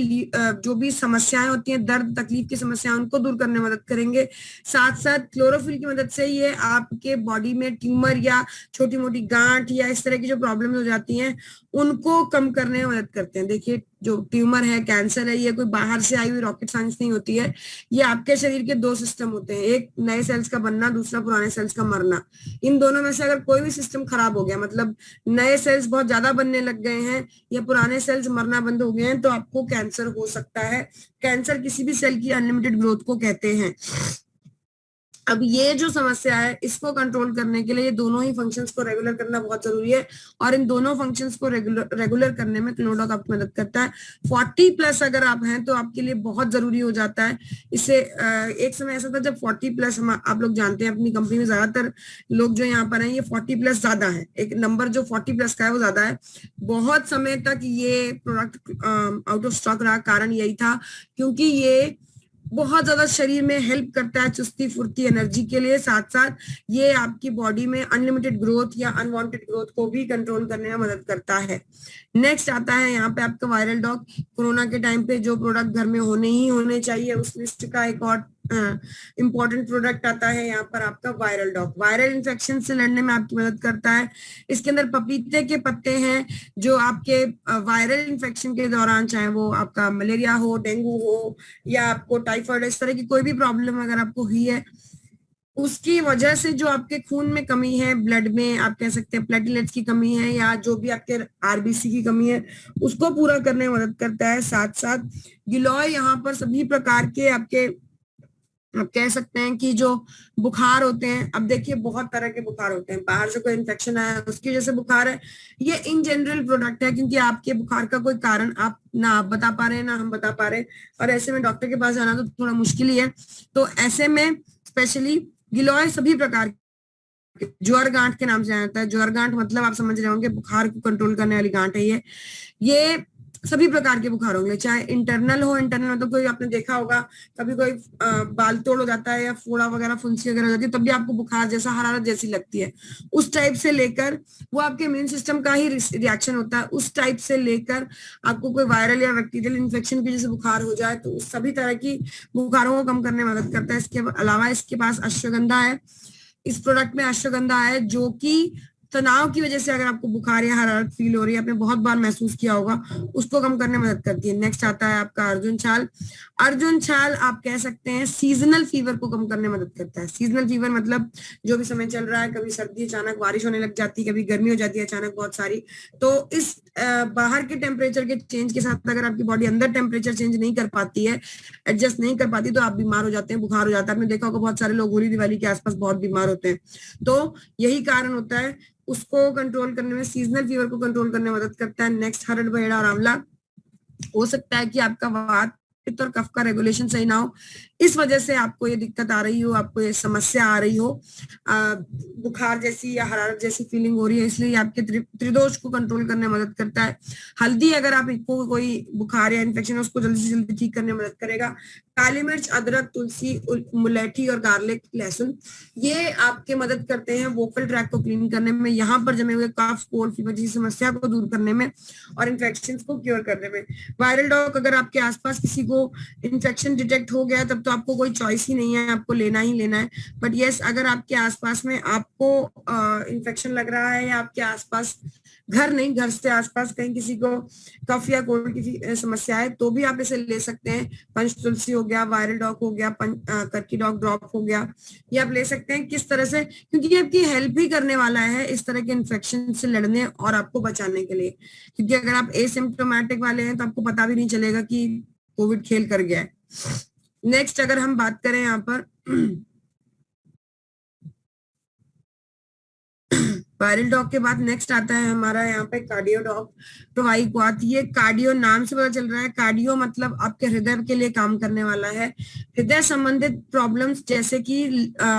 A: जो भी समस्याएं होती हैं, दर्द तकलीफ की समस्याएं, उनको दूर करने में मदद करेंगे। साथ साथ क्लोरोफिल की मदद से ये आपके बॉडी में ट्यूमर या छोटी मोटी गांठ या इस तरह की जो प्रॉब्लम हो जाती हैं उनको कम करने में मदद करते हैं। देखिए, जो ट्यूमर है, कैंसर है, ये कोई बाहर से आई हुई रॉकेट साइंस नहीं होती है। ये आपके शरीर के 2 सिस्टम होते हैं, एक नए सेल्स का बनना, दूसरा पुराने सेल्स का मरना। इन दोनों में से अगर कोई भी सिस्टम खराब हो गया, मतलब नए सेल्स बहुत ज्यादा बनने लग गए हैं या पुराने सेल्स मरना बंद हो गए हैं, तो आपको कैंसर हो सकता है। कैंसर किसी भी सेल की अनलिमिटेड ग्रोथ को कहते हैं। अब ये जो समस्या है, इसको कंट्रोल करने के लिए ये दोनों ही फंक्शंस को रेगुलर करना बहुत जरूरी है, और इन दोनों फंक्शंस को रेगुलर करने में क्लोरोडॉक आपकी मदद करता है। 40+ अगर आप हैं तो आपके लिए बहुत जरूरी हो जाता है। इससे एक समय ऐसा था जब 40+, आप लोग जानते हैं अपनी कंपनी में ज्यादातर लोग जो यहाँ पर हैं ये 40+ ज्यादा है। एक नंबर जो 40+ का है वो ज्यादा है। बहुत समय तक ये प्रोडक्ट आउट ऑफ स्टॉक रहा। कारण यही था क्योंकि ये बहुत ज्यादा शरीर में हेल्प करता है चुस्ती फुर्ती एनर्जी के लिए। साथ साथ ये आपकी बॉडी में अनलिमिटेड ग्रोथ या अनवांटेड ग्रोथ को भी कंट्रोल करने में मदद करता है। नेक्स्ट आता है यहाँ पे आपका वायरल डॉग। कोरोना के टाइम पे जो प्रोडक्ट घर में होने चाहिए उस लिस्ट का एक और इंपॉर्टेंट प्रोडक्ट आता है यहाँ पर आपका वायरल डॉग। वायरल इन्फेक्शन से लड़ने में आपकी मदद करता है। इसके अंदर पपीते के पत्ते हैं जो आपके वायरल इन्फेक्शन के दौरान, चाहे वो आपका मलेरिया हो, डेंगू हो या आपको टाइफाइड, इस तरह की कोई भी प्रॉब्लम अगर आपको हुई है, उसकी वजह से जो आपके खून में कमी है, ब्लड में आप कह सकते हैं प्लेटलेट्स की कमी है या जो भी आपके आरबीसी की कमी है, उसको पूरा करने में मदद करता है। साथ साथ गिलोय यहाँ पर सभी प्रकार के आपके, आप कह सकते हैं कि जो बुखार होते हैं, अब देखिए बहुत तरह के बुखार होते हैं, बाहर से कोई इन्फेक्शन आया उसकी वजह से बुखार है, ये इन जनरल प्रोडक्ट है क्योंकि आपके बुखार का कोई कारण आप बता पा रहे हैं ना हम बता पा रहे हैं, और ऐसे में डॉक्टर के पास जाना तो थोड़ा मुश्किल ही है। तो ऐसे में स्पेशली गिलोय सभी प्रकार के, ज्वर गांठ के नाम से जाना जाता है। ज्वर गांठ मतलब आप समझ रहे होंगे बुखार को कंट्रोल करने वाली गांठ है ये सभी प्रकार के बुखार होंगे, चाहे इंटरनल हो, इंटरनल मतलब कोई आपने देखा होगा कभी कोई बाल तोड़ हो जाता है या फोड़ा वगैरह फुंसी वगैरह हो जाती है, तब भी आपको बुखार जैसा हरारत जैसी लगती है, उस टाइप से लेकर वो आपके इम्यून सिस्टम का ही रिएक्शन होता है, उस टाइप से लेकर आपको कोई वायरल या बैक्टीरियल इन्फेक्शन की जैसे बुखार हो जाए, तो सभी तरह की बुखारों को कम करने में मदद करता है। इसके अलावा इसके पास अश्वगंधा है, इस प्रोडक्ट में अश्वगंधा है जो कि तनाव की वजह से अगर आपको बुखार या हरारत फील हो रही है, आपने बहुत बार महसूस किया होगा, उसको कम करने में मदद करती है। नेक्स्ट आता है आपका अर्जुन छाल। अर्जुन छाल आप कह सकते हैं सीजनल फीवर को कम करने में मदद करता है। सीजनल फीवर मतलब जो भी समय चल रहा है, कभी सर्दी अचानक बारिश होने लग जाती है, कभी गर्मी हो जाती है अचानक बहुत सारी, तो इस बाहर के टेम्परेचर के चेंज के साथ अगर आपकी बॉडी अंदर टेम्परेचर चेंज नहीं कर पाती है, एडजस्ट नहीं कर पाती, तो आप बीमार हो जाते हैं, बुखार हो जाता है। आपने देखा होगा बहुत सारे लोग होली दिवाली के आसपास बहुत बीमार होते हैं, तो यही कारण होता है। उसको कंट्रोल करने में, सीजनल फीवर को कंट्रोल करने में मदद करता है। नेक्स्ट हरड़ बहेड़ा और आंवला। हो सकता है कि आपका वात पित्त और कफ का रेगुलेशन सही ना हो, इस वजह से आपको ये दिक्कत आ रही हो, आपको ये समस्या आ रही हो, बुखार जैसी या हरारत जैसी फीलिंग हो रही है, इसलिए आपके त्रिदोष को कंट्रोल करने में मदद करता है। हल्दी अगर आपको कोई बुखार या इन्फेक्शन है उसको जल्दी से जल्दी ठीक करने में मदद करेगा। काली मिर्च, अदरक, तुलसी, मुलेठी और गार्लिक, लहसुन, ये आपके मदद करते हैं वोकल ट्रैक को क्लीन करने में, यहाँ पर जमे हुए कफ, कोल्ड, फीवर जैसी समस्या को दूर करने में और इन्फेक्शन को क्योर करने में। वायरल डॉग, अगर आपके आसपास किसी को इन्फेक्शन डिटेक्ट हो गया तब तो आपको कोई चॉइस ही नहीं है, आपको लेना ही लेना है। बट यस, अगर आपके आसपास में आपको इन्फेक्शन लग रहा है या आपके आसपास, घर नहीं, घर से आसपास कहीं किसी को कफ या कोल्ड की समस्या है, तो भी आप इसे ले सकते हैं। पंच तुलसी हो गया, वायरल डॉग हो गया, करकी डॉग ड्रॉप हो गया, ये आप ले सकते हैं। किस तरह से, क्योंकि ये आपकी हेल्प ही करने वाला है इस तरह के इन्फेक्शन से लड़ने और आपको बचाने के लिए। क्योंकि अगर आप एसिम्प्टोमेटिक वाले हैं तो आपको पता भी नहीं चलेगा कि कोविड खेल कर गया है। नेक्स्ट अगर हम बात करें यहाँ पर वायरल डॉग के बाद नेक्स्ट आता है हमारा यहाँ पे कार्डियो डॉग, प्रोवाइक्वात। ये कार्डियो नाम से पता चल रहा है, कार्डियो मतलब आपके हृदय के लिए काम करने वाला है। हृदय संबंधित प्रॉब्लम्स जैसे कि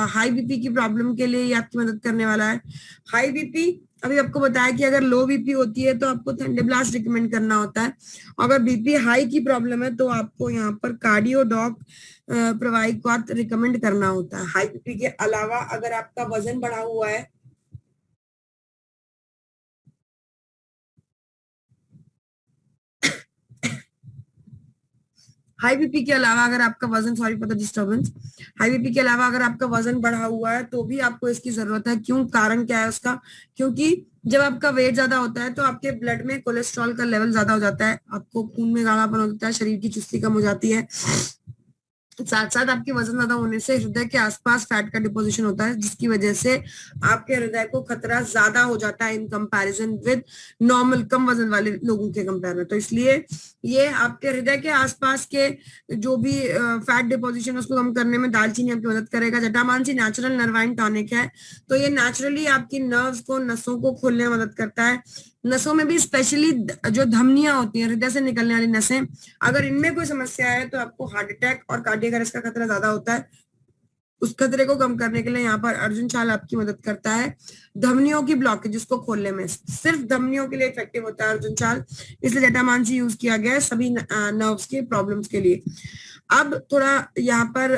A: हाई बीपी की प्रॉब्लम के लिए ये आपकी मदद करने वाला है। हाई बीपी, अभी आपको बताया कि अगर लो बीपी होती है तो आपको थंडरब्लास्ट रिकमेंड करना होता है, अगर बीपी हाई की प्रॉब्लम है तो आपको यहाँ पर कार्डियो डॉग प्रोवाइक्वात रिकमेंड करना होता है। हाई बीपी के अलावा अगर आपका वजन बढ़ा हुआ है, हाई बीपी के अलावा अगर आपका वजन, sorry for the disturbance, high BP के अलावा अगर आपका वजन बढ़ा हुआ है तो भी आपको इसकी जरूरत है। क्यों, कारण क्या है उसका? क्योंकि जब आपका वेट ज्यादा होता है तो आपके ब्लड में कोलेस्ट्रॉल का लेवल ज्यादा हो जाता है, आपको खून में गाढ़ापन हो जाता है, शरीर की चुस्ती कम हो जाती है, साथ साथ आपके वजन ज्यादा होने से हृदय के आसपास फैट का डिपोजिशन होता है, जिसकी वजह से आपके हृदय को खतरा ज्यादा हो जाता है इन कंपैरिजन विद नॉर्मल कम वजन वाले लोगों के कंपेयर में। तो इसलिए ये आपके हृदय के आसपास के जो भी फैट डिपोजिशन उसको कम करने में दालचीनी आपकी मदद करेगा। जटामांसी नेचुरल नर्वाइन टॉनिक है, तो ये नेचुरली आपकी नर्व्स को, नसों को खोलने में मदद करता है। नसों में भी स्पेशली जो धमनियां होती हैं, हृदय से निकलने वाली नसें, अगर इनमें कोई समस्या है तो आपको हार्ट अटैक और कार्डियक अरेस्ट का खतरा ज्यादा होता है। उस खतरे को कम करने के लिए यहाँ पर अर्जुन छाल आपकी मदद करता है। धमनियों की ब्लॉकेज को खोलने में, सिर्फ धमनियों के लिए इफेक्टिव होता है अर्जुन छाल, इसलिए जटामांसी यूज किया गया है सभी नर्व्स के प्रॉब्लम्स के लिए। अब थोड़ा यहाँ पर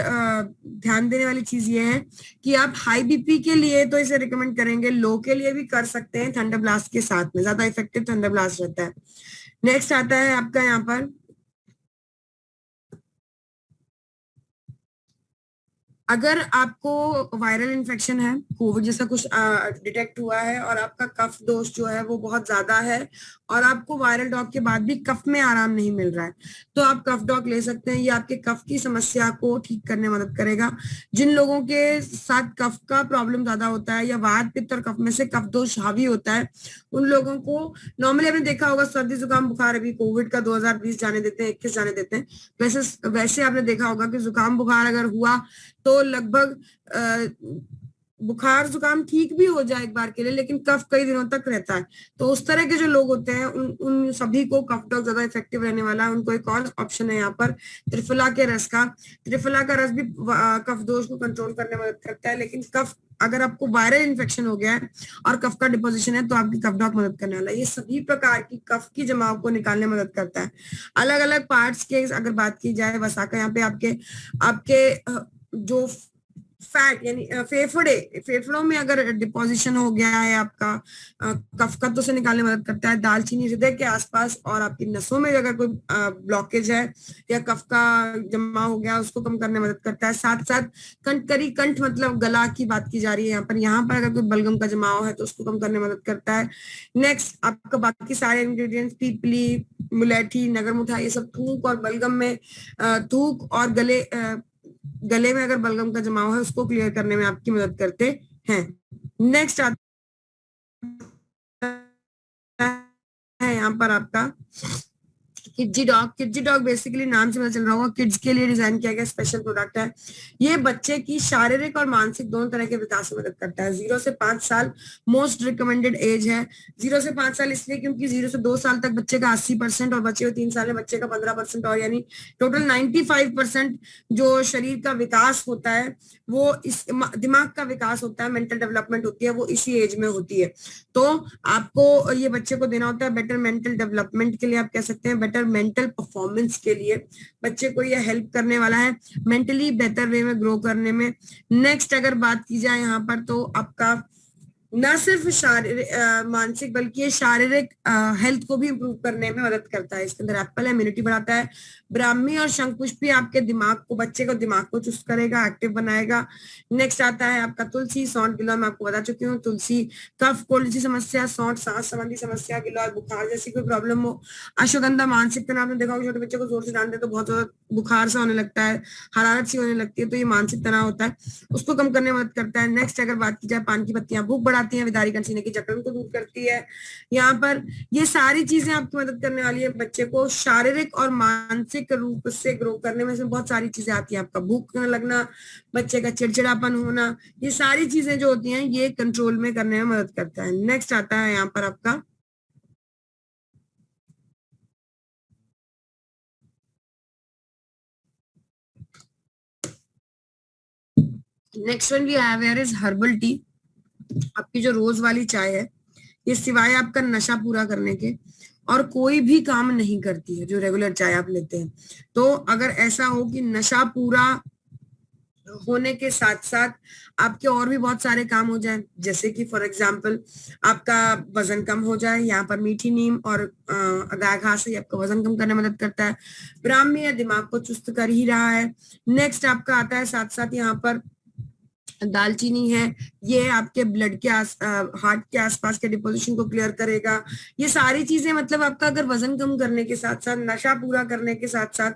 A: ध्यान देने वाली चीज ये है कि आप हाई बीपी के लिए तो इसे रिकमेंड करेंगे, लो के लिए भी कर सकते हैं थंडर ब्लास्ट के साथ में, ज्यादा इफेक्टिव थंडर ब्लास्ट रहता है। नेक्स्ट आता है आपका यहाँ पर, अगर आपको वायरल इन्फेक्शन है, कोविड जैसा कुछ डिटेक्ट हुआ है और आपका कफ दोष जो है वो बहुत ज्यादा है और आपको वायरल डॉग के बाद भी कफ में आराम नहीं मिल रहा है, तो आप कफ डॉग ले सकते हैं। ये आपके कफ की समस्या को ठीक करने में मदद करेगा। जिन लोगों के साथ कफ का प्रॉब्लम ज्यादा होता है या वात पित्त और कफ में से कफ दोष हावी होता है, उन लोगों को नॉर्मली आपने देखा होगा सर्दी जुकाम बुखार, अभी कोविड का 2020 जाने देते हैं, 21 जाने देते हैं, वैसे आपने देखा होगा कि जुकाम बुखार अगर हुआ तो लगभग बुखार जुकाम ठीक भी हो जाए एक बार के लिए, लेकिन कफ कई दिनों तक रहता है। तो उस तरह के जो लोग होते हैं उन उन सभी को कफ डॉग ज्यादा इफेक्टिव रहने वाला है। उनको एक और ऑप्शन है यहाँ पर त्रिफला के रस का। त्रिफला का रस भी कफ दोष को कंट्रोल करने में मदद करता है। लेकिन कफ, अगर आपको वायरल इन्फेक्शन हो गया है और कफ का डिपोजिशन है तो आपकी कफ डॉग मदद करने वाला है। ये सभी प्रकार की कफ की जमाव को निकालने में मदद करता है। अलग अलग पार्ट्स के अगर बात की जाए वसाका, यहाँ पे आपके आपके जो फैट यानी फेफड़ों में अगर डिपोजिशन हो गया है आपका कफ का, तो उसे निकालने में मदद करता है। दालचीनी हृदय के आसपास और आपकी नसों में अगर कोई ब्लॉकेज है या कफ का जमा हो गया, उसको कम करने में मदद करता है। साथ साथ कंठकरी, कंठ मतलब गला की बात की जा रही है यहाँ पर अगर कोई बलगम का जमाव है तो उसको कम करने में मदद करता है। नेक्स्ट आपका बाकी सारे इंग्रेडिएंट्स, पीपली, मुलेठी, नगरमुठा, ये सब थूक और बलगम में थूक और गले में अगर बलगम का जमाव है उसको क्लियर करने में आपकी मदद करते हैं। नेक्स्ट आता है यहाँ पर आपका Kidzy dog. Kidzy dog basically नाम से पता चल रहा होगा, किड्स के लिए डिजाइन किया गया स्पेशल प्रोडक्ट है। ये बच्चे की शारीरिक और मानसिक दोनों तरह के विकास में मदद करता है। 0 से 5 साल मोस्ट रिकमेंडेड एज है। 0 से 5 साल इसलिए क्योंकि 0 से 2 साल तक बच्चे का 80% और बचे हुए 3 साल में बच्चे का 15% और यानी टोटल 95% जो शरीर का विकास होता है वो इस दिमाग का विकास होता है, मेंटल डेवलपमेंट होती है, वो इसी एज में होती है। तो आपको ये बच्चे को देना होता है बेटर मेंटल डेवलपमेंट के लिए, आप कह सकते हैं बेटर मेंटल परफॉर्मेंस के लिए बच्चे को ये हेल्प करने वाला है मेंटली बेहतर वे में ग्रो करने में। नेक्स्ट अगर बात की जाए यहाँ पर तो आपका न सिर्फ शारीरिक मानसिक बल्कि ये शारीरिक हेल्थ को भी इंप्रूव करने में मदद करता है। इसके अंदर एप्पल है, इम्यूनिटी बढ़ाता है। ब्राह्मी और शंखपुष्पी आपके दिमाग को, बच्चे को दिमाग को चुस्त करेगा, एक्टिव बनाएगा। नेक्स्ट आता है आपका तुलसी, सौंठ, गिलोय, मैं आपको बता चुकी हूँ। तुलसी कफ कोल्ड जैसी समस्या, सौंठ सांस संबंधी समस्या, गिलोय बुखार जैसी कोई प्रॉब्लम हो। अश्वगंधा मानसिक तनाव, आपने देखा होगा छोटे बच्चे को जोर से डांट दे तो बहुत ज्यादा बुखार सा होने लगता है, हरारत सी होने लगती है, तो ये मानसिक तनाव होता है, उसको कम करने में मदद करता है। नेक्स्ट अगर बात की जाए पान की पत्तियां भूख बढ़ाती है, विदारी कंसीने की जकड़न को दूर करती है। यहाँ पर ये सारी चीजें आपकी मदद करने वाली है बच्चे को शारीरिक और मानसिक रूप से ग्रो करने में। से बहुत सारी चीजें आती है, आपका भूख लगना, बच्चे का चिड़चिड़ापन होना, ये सारी चीजें जो होती हैं ये कंट्रोल में करने में मदद करता है। नेक्स्ट आता है यहाँ पर आपका next one we have here is herbal tea. आपकी जो रोज वाली चाय है ये सिवाय आपका नशा पूरा करने के और कोई भी काम नहीं करती है जो रेगुलर चाय आप लेते हैं। तो अगर ऐसा हो कि नशा पूरा होने के साथ साथ आपके और भी बहुत सारे काम हो जाए, जैसे कि फॉर एग्जांपल आपका वजन कम हो जाए, यहाँ पर मीठी नीम और गाय घास से आपका वजन कम करने में मदद करता है। ब्राह्मी या दिमाग को चुस्त कर ही रहा है। नेक्स्ट आपका आता है साथ साथ यहाँ पर दालचीनी है, ये आपके ब्लड के हार्ट के आसपास के डिपोजिशन को क्लियर करेगा। ये सारी चीजें मतलब आपका अगर वजन कम करने के साथ साथ, नशा पूरा करने के साथ साथ,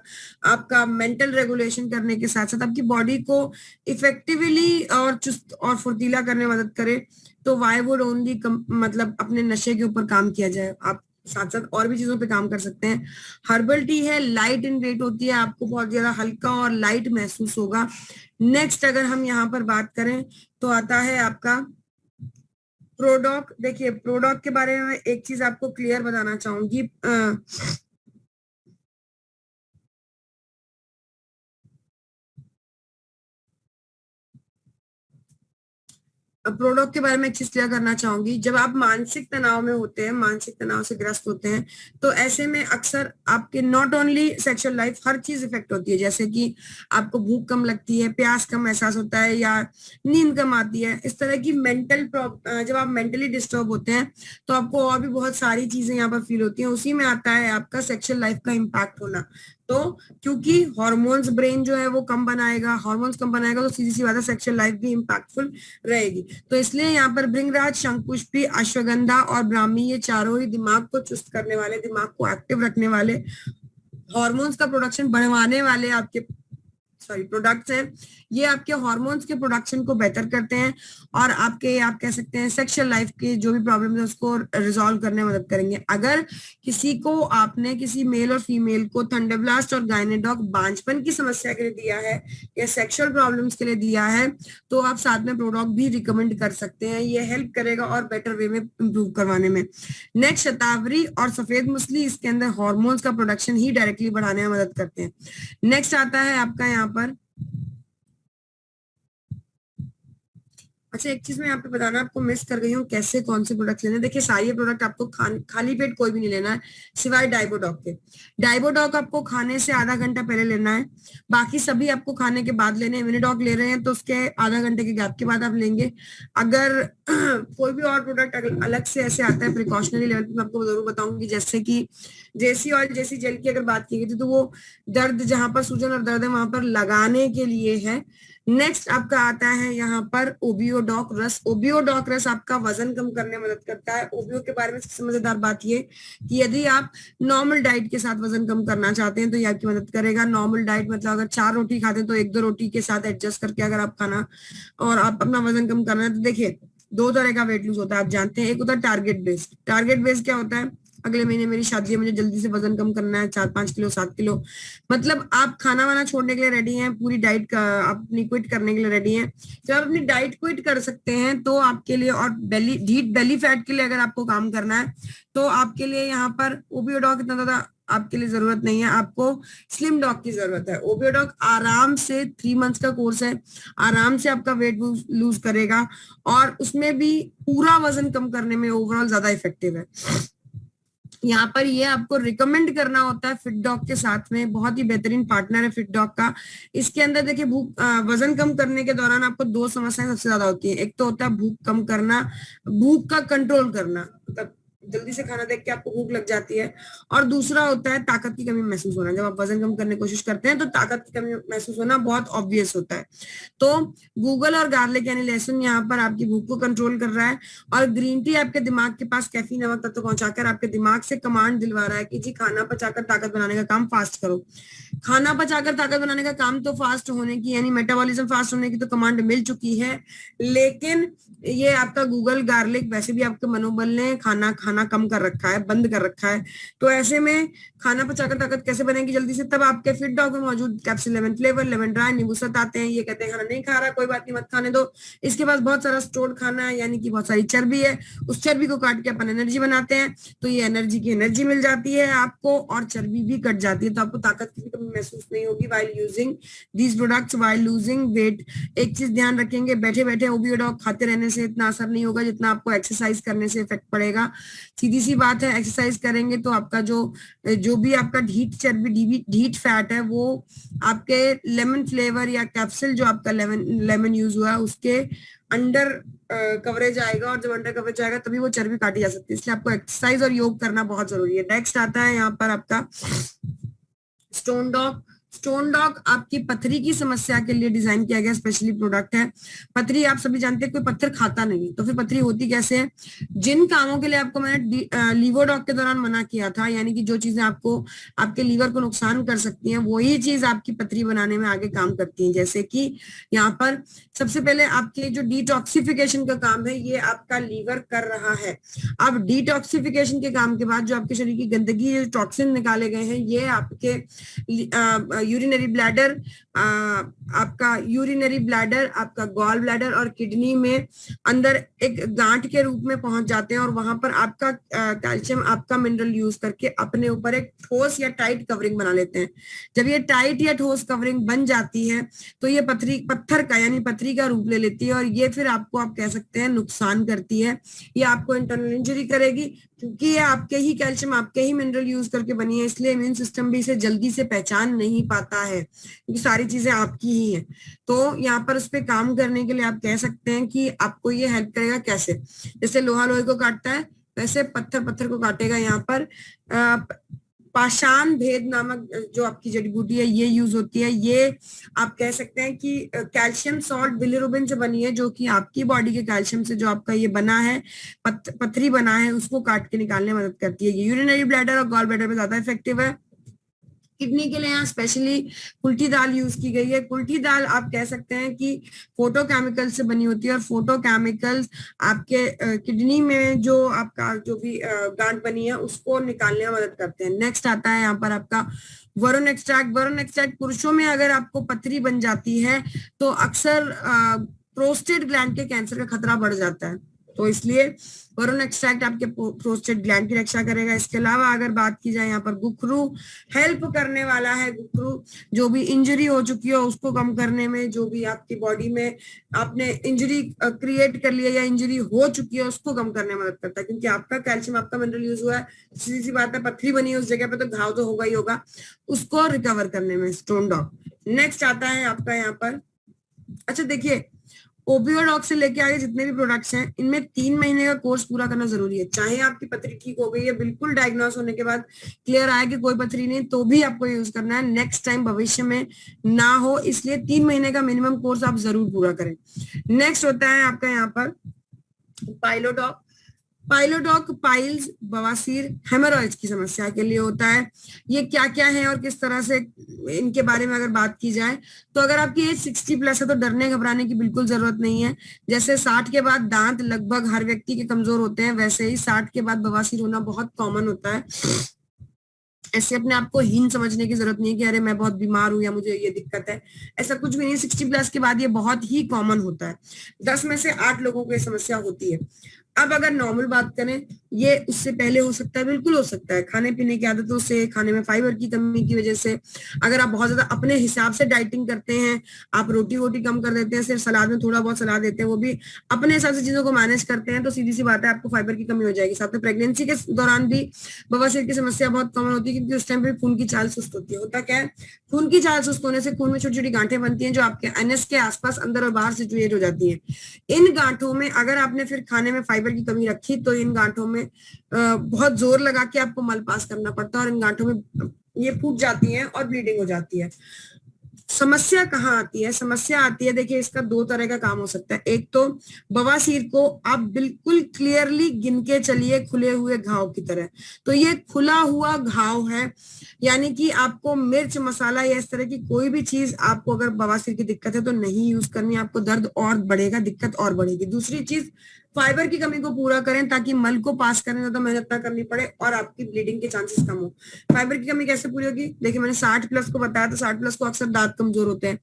A: आपका मेंटल रेगुलेशन करने के साथ साथ आपकी बॉडी को इफेक्टिवली और चुस्त और फुर्तीला करने में मदद करे, तो वाई वुड ओनली मतलब अपने नशे के ऊपर काम किया जाए। आप साथ साथ और भी चीजों पे काम कर सकते हैं। हर्बल टी है, लाइट इन वेट होती है, आपको बहुत ज्यादा हल्का और लाइट महसूस होगा। नेक्स्ट अगर हम यहाँ पर बात करें तो आता है आपका प्रोडॉक। देखिए प्रोडॉक के बारे में एक चीज आपको क्लियर बताना चाहूंगी। प्रोडक्ट के बारे में एक चीज क्लियर करना चाहूंगी। जब आप मानसिक तनाव में होते हैं, मानसिक तनाव से ग्रस्त होते हैं, तो ऐसे में अक्सर आपके नॉट ओनली सेक्सुअल लाइफ, हर चीज इफेक्ट होती है। जैसे कि आपको भूख कम लगती है, प्यास कम एहसास होता है या नींद कम आती है। इस तरह की मेंटल जब आप मेंटली डिस्टर्ब होते हैं तो आपको और भी बहुत सारी चीजें यहाँ पर फील होती हैं। उसी में आता है आपका सेक्सुअल लाइफ का इम्पैक्ट होना। तो क्योंकि हॉर्मोन्स ब्रेन जो है वो कम बनाएगा, हॉर्मोन्स कम बनाएगा, तो सीधी सी बात है सेक्सुअल लाइफ भी इम्पैक्टफुल रहेगी। तो इसलिए यहाँ पर भृंगराज, शंखपुष्पी, अश्वगंधा और ब्राह्मी, ये चारों ही दिमाग को चुस्त करने वाले, दिमाग को एक्टिव रखने वाले, हॉर्मोन्स का प्रोडक्शन बढ़वाने वाले आपके सॉरी प्रोडक्ट्स हैं, ये आपके हार्मोन्स के प्रोडक्शन को बेहतर करते हैं और आपके आप कह सकते हैं सेक्सुअल लाइफ के जो भी प्रॉब्लम है उसको रिजॉल्व करने में मदद करेंगे। अगर किसी को आपने किसी मेल और फीमेल को थंडरब्लास्ट और गायनेडॉक बांझपन की समस्या के लिए दिया है या सेक्सुअल प्रॉब्लम्स के लिए दिया है तो आप साथ में प्रोडक्ट भी रिकमेंड कर सकते हैं, ये हेल्प करेगा और बेटर वे में इंप्रूव करवाने में। नेक्स्ट शतावरी और सफेद मूसली, इसके अंदर हार्मोन्स का प्रोडक्शन ही डायरेक्टली बढ़ाने में मदद करते हैं। नेक्स्ट आता है आपका यहाँ पर, अच्छा एक चीज मैं यहाँ पे बताना आपको मिस कर गई हूँ, कैसे कौन से प्रोडक्ट लेने। देखिए सारे प्रोडक्ट आपको खाली पेट कोई भी नहीं लेना है सिवाय डाइबोडॉक के। डाइबोडॉक आपको खाने से आधा घंटा पहले लेना है, बाकी सभी आपको खाने के बाद लेने हैं। इम्यूनोडॉक ले रहे हैं तो उसके आधा घंटे के गैप के बाद आप लेंगे। अगर कोई भी और प्रोडक्ट अलग से ऐसे आता है प्रिकॉशनरी लेवल पे, मैं आपको जरूर बताऊंगी। जैसे कि जेसी ऑयल, जेसी जेल की अगर बात की गई थी तो वो दर्द, जहां पर सूजन और दर्द है वहां पर लगाने के लिए है। नेक्स्ट आपका आता है यहाँ पर ओबियोडॉक रस। ओबियोडॉक रस आपका वजन कम करने में मदद करता है। ओबियो के बारे में सबसे मजेदार बात ये कि यदि आप नॉर्मल डाइट के साथ वजन कम करना चाहते हैं तो ये आपकी मदद करेगा। नॉर्मल डाइट मतलब अगर 4 रोटी खाते हैं तो 1-2 रोटी के साथ एडजस्ट करके अगर आप खाना और आप अपना वजन कम करना है तो देखिए 2 तरह का वेट लूज होता है, आप जानते हैं। एक होता है टारगेट बेस्ड। टारगेट बेस्ड क्या होता है, अगले महीने मेरी शादी है, मुझे जल्दी से वजन कम करना है 4-5 किलो 7 किलो, मतलब आप खाना वाना छोड़ने के लिए रेडी हैं, पूरी डाइट का आप अपनी क्विट करने के लिए रेडी हैं। जब आप अपनी डाइट क्विट कर सकते हैं तो आपके लिए, और बेली फैट के लिए अगर आपको काम करना है तो आपके लिए यहाँ पर ओबियोडॉक इतना ज्यादा आपके लिए जरूरत नहीं है, आपको स्लिम डॉग की जरूरत है। ओबियोडॉक आराम से 3 मंथ्स का कोर्स है, आराम से आपका वेट लूज करेगा और उसमें भी पूरा वजन कम करने में ओवरऑल ज्यादा इफेक्टिव है। यहाँ पर ये आपको रिकमेंड करना होता है फिट डॉग के साथ में, बहुत ही बेहतरीन पार्टनर है फिट डॉग का। इसके अंदर देखिए वजन कम करने के दौरान आपको 2 समस्याएं सबसे ज्यादा होती है। एक तो होता है भूख कम करना, भूख का कंट्रोल करना, मतलब जल्दी से खाना देख के आपको भूख लग जाती है, और दूसरा होता है ताकत की कमी महसूस होना। जब आप वजन कम करने की कोशिश करते हैं तो ताकत की कमी महसूस होना बहुत ऑब्वियस होता है। तो गूगल और गार्लिक यानी लहसुन यहाँ पर आपकी भूख को कंट्रोल कर रहा है, और ग्रीन टी आपके दिमाग के पास कैफीन नमक तत्व पहुंचाकर आपके दिमाग से कमांड दिलवा रहा है कि जी खाना पचाकर ताकत बनाने का काम फास्ट करो। खाना पचाकर ताकत बनाने का काम तो फास्ट होने की यानी मेटाबॉलिज्म फास्ट होने की तो कमांड मिल चुकी है, लेकिन ये आपका गूगल गार्लिक वैसे भी आपके मनोबल ने खाना खाना कम कर रखा है, बंद कर रखा है। तो ऐसे में खाना पचाकर ताकत कैसे बनेगी जल्दी से, तब आपके फिट डॉग में मौजूद capsule lemon flavour, lemon dry, नींबू सत आते हैं। ये कहते हैं खाना नहीं खा रहा, कोई बात नहीं मत खाने दो, इसके पास बहुत सारा स्टोर्ड खाना है यानी कि बहुत सारी चर्बी है, उस चर्बी को काट के अपन एनर्जी बनाते हैं, तो ये एनर्जी की एनर्जी मिल जाती है आपको और चर्बी भी कट जाती है, तो आपको ताकत की भी कमी महसूस नहीं होगी while using these products while losing weight. एक चीज ध्यान रखेंगे, बैठे बैठे ओबियोडॉक खाते रहने से इतना असर नहीं होगा जितना आपको एक्सरसाइज करने से इफेक्ट पड़ेगा। सीधी सी बात है, एक्सरसाइज करेंगे तो आपका जो भी आपका ढीठ चर्बी, ढीठ फैट है, वो आपके लेमन फ्लेवर या कैप्सूल जो आपका लेमन यूज हुआ है उसके अंडर कवरेज आएगा, और जब अंडर कवरेज आएगा तभी वो चर्बी काटी जा सकती है। इसलिए आपको एक्सरसाइज और योग करना बहुत जरूरी है। नेक्स्ट आता है यहाँ पर आपका स्टोन डॉग। स्टोन डॉग आपकी पथरी की समस्या के लिए डिजाइन किया गया स्पेशली प्रोडक्ट है। पथरी आप सभी जानते हैं, कोई पत्थर खाता नहीं तो फिर पथरी होती कैसे है। जिन कामों के लिए आपको मैंने लीवोडॉग के दौरान मना किया था, यानी कि जो चीजें आपको आपके लीवर को नुकसान कर सकती हैं वही चीज आपकी पथरी बनाने में आगे काम करती है। जैसे कि यहाँ पर सबसे पहले आपके जो डिटॉक्सिफिकेशन का काम है ये आपका लीवर कर रहा है। अब डिटॉक्सिफिकेशन के काम के बाद जो आपके शरीर की गंदगी टॉक्सिन निकाले गए हैं ये आपके यूरिनरी ब्लैडर, आपका यूरिनरी ब्लैडर, आपका गॉल ब्लैडर और किडनी में अंदर एक गांठ के रूप में पहुंच जाते हैं, और वहां पर आपका कैल्शियम, आपका मिनरल यूज करके अपने ऊपर एक ठोस या टाइट कवरिंग बना लेते हैं। जब ये टाइट या ठोस कवरिंग बन जाती है तो ये पत्थर का यानी पथरी का रूप ले लेती है, और ये फिर आपको आप कह सकते हैं नुकसान करती है। ये आपको इंटरनल इंजरी करेगी, क्योंकि ये आपके ही कैल्शियम, आपके ही मिनरल यूज करके बनी है, इसलिए इम्यून सिस्टम भी इसे जल्दी से पहचान नहीं पाता है, क्योंकि सारी चीजें आपकी ही हैं। तो यहाँ पर उस पर काम करने के लिए आप कह सकते हैं कि आपको ये हेल्प करेगा कैसे, जैसे लोहा लोहे को काटता है वैसे पत्थर पत्थर को काटेगा। यहाँ पर पाषाण भेद नामक जो आपकी जड़ी बूटी है ये यूज होती है। ये आप कह सकते हैं कि कैल्शियम सॉल्ट बिलिरुबिन से बनी है, जो कि आपकी बॉडी के कैल्शियम से जो आपका ये बना है, पथरी बना है, उसको काट के निकालने में मदद करती है। ये यूरिनरी ब्लैडर और गॉल ब्लैडर में ज्यादा इफेक्टिव है। किडनी के लिए यहाँ स्पेशली कुल्थी दाल यूज की गई है। कुल्थी दाल आप कह सकते हैं कि फोटोकेमिकल से बनी होती है और फोटोकेमिकल्स आपके किडनी में जो आपका जो भी गांठ बनी है उसको निकालने में मदद करते हैं। नेक्स्ट आता है यहाँ पर आपका वरुण एक्सट्रैक्ट। वरुण एक्सट्रैक्ट पुरुषों में अगर आपको पथरी बन जाती है तो अक्सर प्रोस्टेट ग्लैंड के कैंसर का खतरा बढ़ जाता है, तो इसलिए वरुण एक्सट्रैक्ट आपके प्रोस्टेट ग्लैंड की रक्षा करेगा। इसके अलावा अगर बात की जाए यहाँ पर गुखरू हेल्प करने वाला है। गुखरू जो भी इंजरी हो चुकी है उसको कम करने में, जो भी आपकी बॉडी में आपने इंजरी क्रिएट कर लिया या इंजरी हो चुकी है उसको कम करने में मदद करता है, क्योंकि आपका कैल्शियम आपका मिनरल यूज हुआ है, सीधी सी बात है पथरी बनी है उस जगह पे तो घाव तो होगा ही होगा, उसको रिकवर करने में स्टोन डॉग। नेक्स्ट आता है आपका यहाँ पर, अच्छा देखिए ओबियोडॉग से लेके आगे जितने भी प्रोडक्ट्स हैं इनमें 3 महीने का कोर्स पूरा करना जरूरी है। चाहे आपकी पथरी ठीक हो गई है, बिल्कुल डायग्नोस होने के बाद क्लियर आया कि कोई पथरी नहीं, तो भी आपको यूज करना है, नेक्स्ट टाइम भविष्य में ना हो, इसलिए 3 महीने का मिनिमम कोर्स आप जरूर पूरा करें। नेक्स्ट होता है आपका यहाँ पर पाइलोडॉग। पाइलोडॉग पाइल्स, बवासीर, हेमोरॉइड्स की समस्या के लिए होता है। ये क्या क्या है और किस तरह से इनके बारे में अगर बात की जाए तो अगर आपकी एज 60 प्लस है तो डरने घबराने की बिल्कुल जरूरत नहीं है। जैसे 60 के बाद दांत लगभग हर व्यक्ति के कमजोर होते हैं, वैसे ही 60 के बाद बवासीर होना बहुत कॉमन होता है। ऐसे अपने आप को हीन समझने की जरूरत नहीं है कि अरे मैं बहुत बीमार हूं या मुझे ये दिक्कत है, ऐसा कुछ भी नहीं। 60 प्लस के बाद ये बहुत ही कॉमन होता है, 10 में से 8 लोगों को ये समस्या होती है। अब अगर नॉर्मल बात करें, ये उससे पहले हो सकता है, बिल्कुल हो सकता है, खाने पीने की आदतों से, खाने में फाइबर की कमी की वजह से, अगर आप बहुत ज्यादा अपने हिसाब से डाइटिंग करते हैं, आप रोटी वोटी कम कर देते हैं, सिर्फ सलाद में थोड़ा बहुत सलाद देते हैं, वो भी अपने हिसाब से चीजों को मैनेज करते हैं, तो सीधी सी बात है आपको फाइबर की कमी हो जाएगी। साथ में प्रेगनेंसी के दौरान भी बवासीर की समस्या बहुत कॉमन होती है, क्योंकि उस टाइम पे खून की चाल सुस्त होती है। होता क्या है, खून की चाल सुस्त होने से खून में छोटी छोटी गांठें बनती हैं जो आपके एनएस के आसपास अंदर और बाहर सिचुएट हो जाती हैं। इन गांठों में अगर आपने फिर खाने में फाइबर की कमी रखी तो इन गांठों में बहुत जोर लगा के आपको मल पास करना पड़ता है और इन गांठों में ये फूट जाती हैं और ब्लीडिंग हो जाती है। समस्या कहाँ आती है, समस्या आती है, देखिए इसका 2 तरह का काम हो सकता है। एक तो बवासीर को आप बिल्कुल क्लियरली गिन के चलिए खुले हुए घाव की तरह, तो ये खुला हुआ घाव है, यानी कि आपको मिर्च मसाला या इस तरह की कोई भी चीज आपको अगर बवासीर की दिक्कत है तो नहीं यूज करनी, आपको दर्द और बढ़ेगा, दिक्कत और बढ़ेगी। दूसरी चीज, फाइबर की कमी को पूरा करें ताकि मल को पास करने ज्यादा मेहनत ना करनी पड़े और आपकी ब्लीडिंग के चांसेस कम हो। फाइबर की कमी कैसे पूरी होगी, देखिए मैंने 60 प्लस को बताया, तो 60 प्लस को अक्सर दांत कमजोर होते हैं,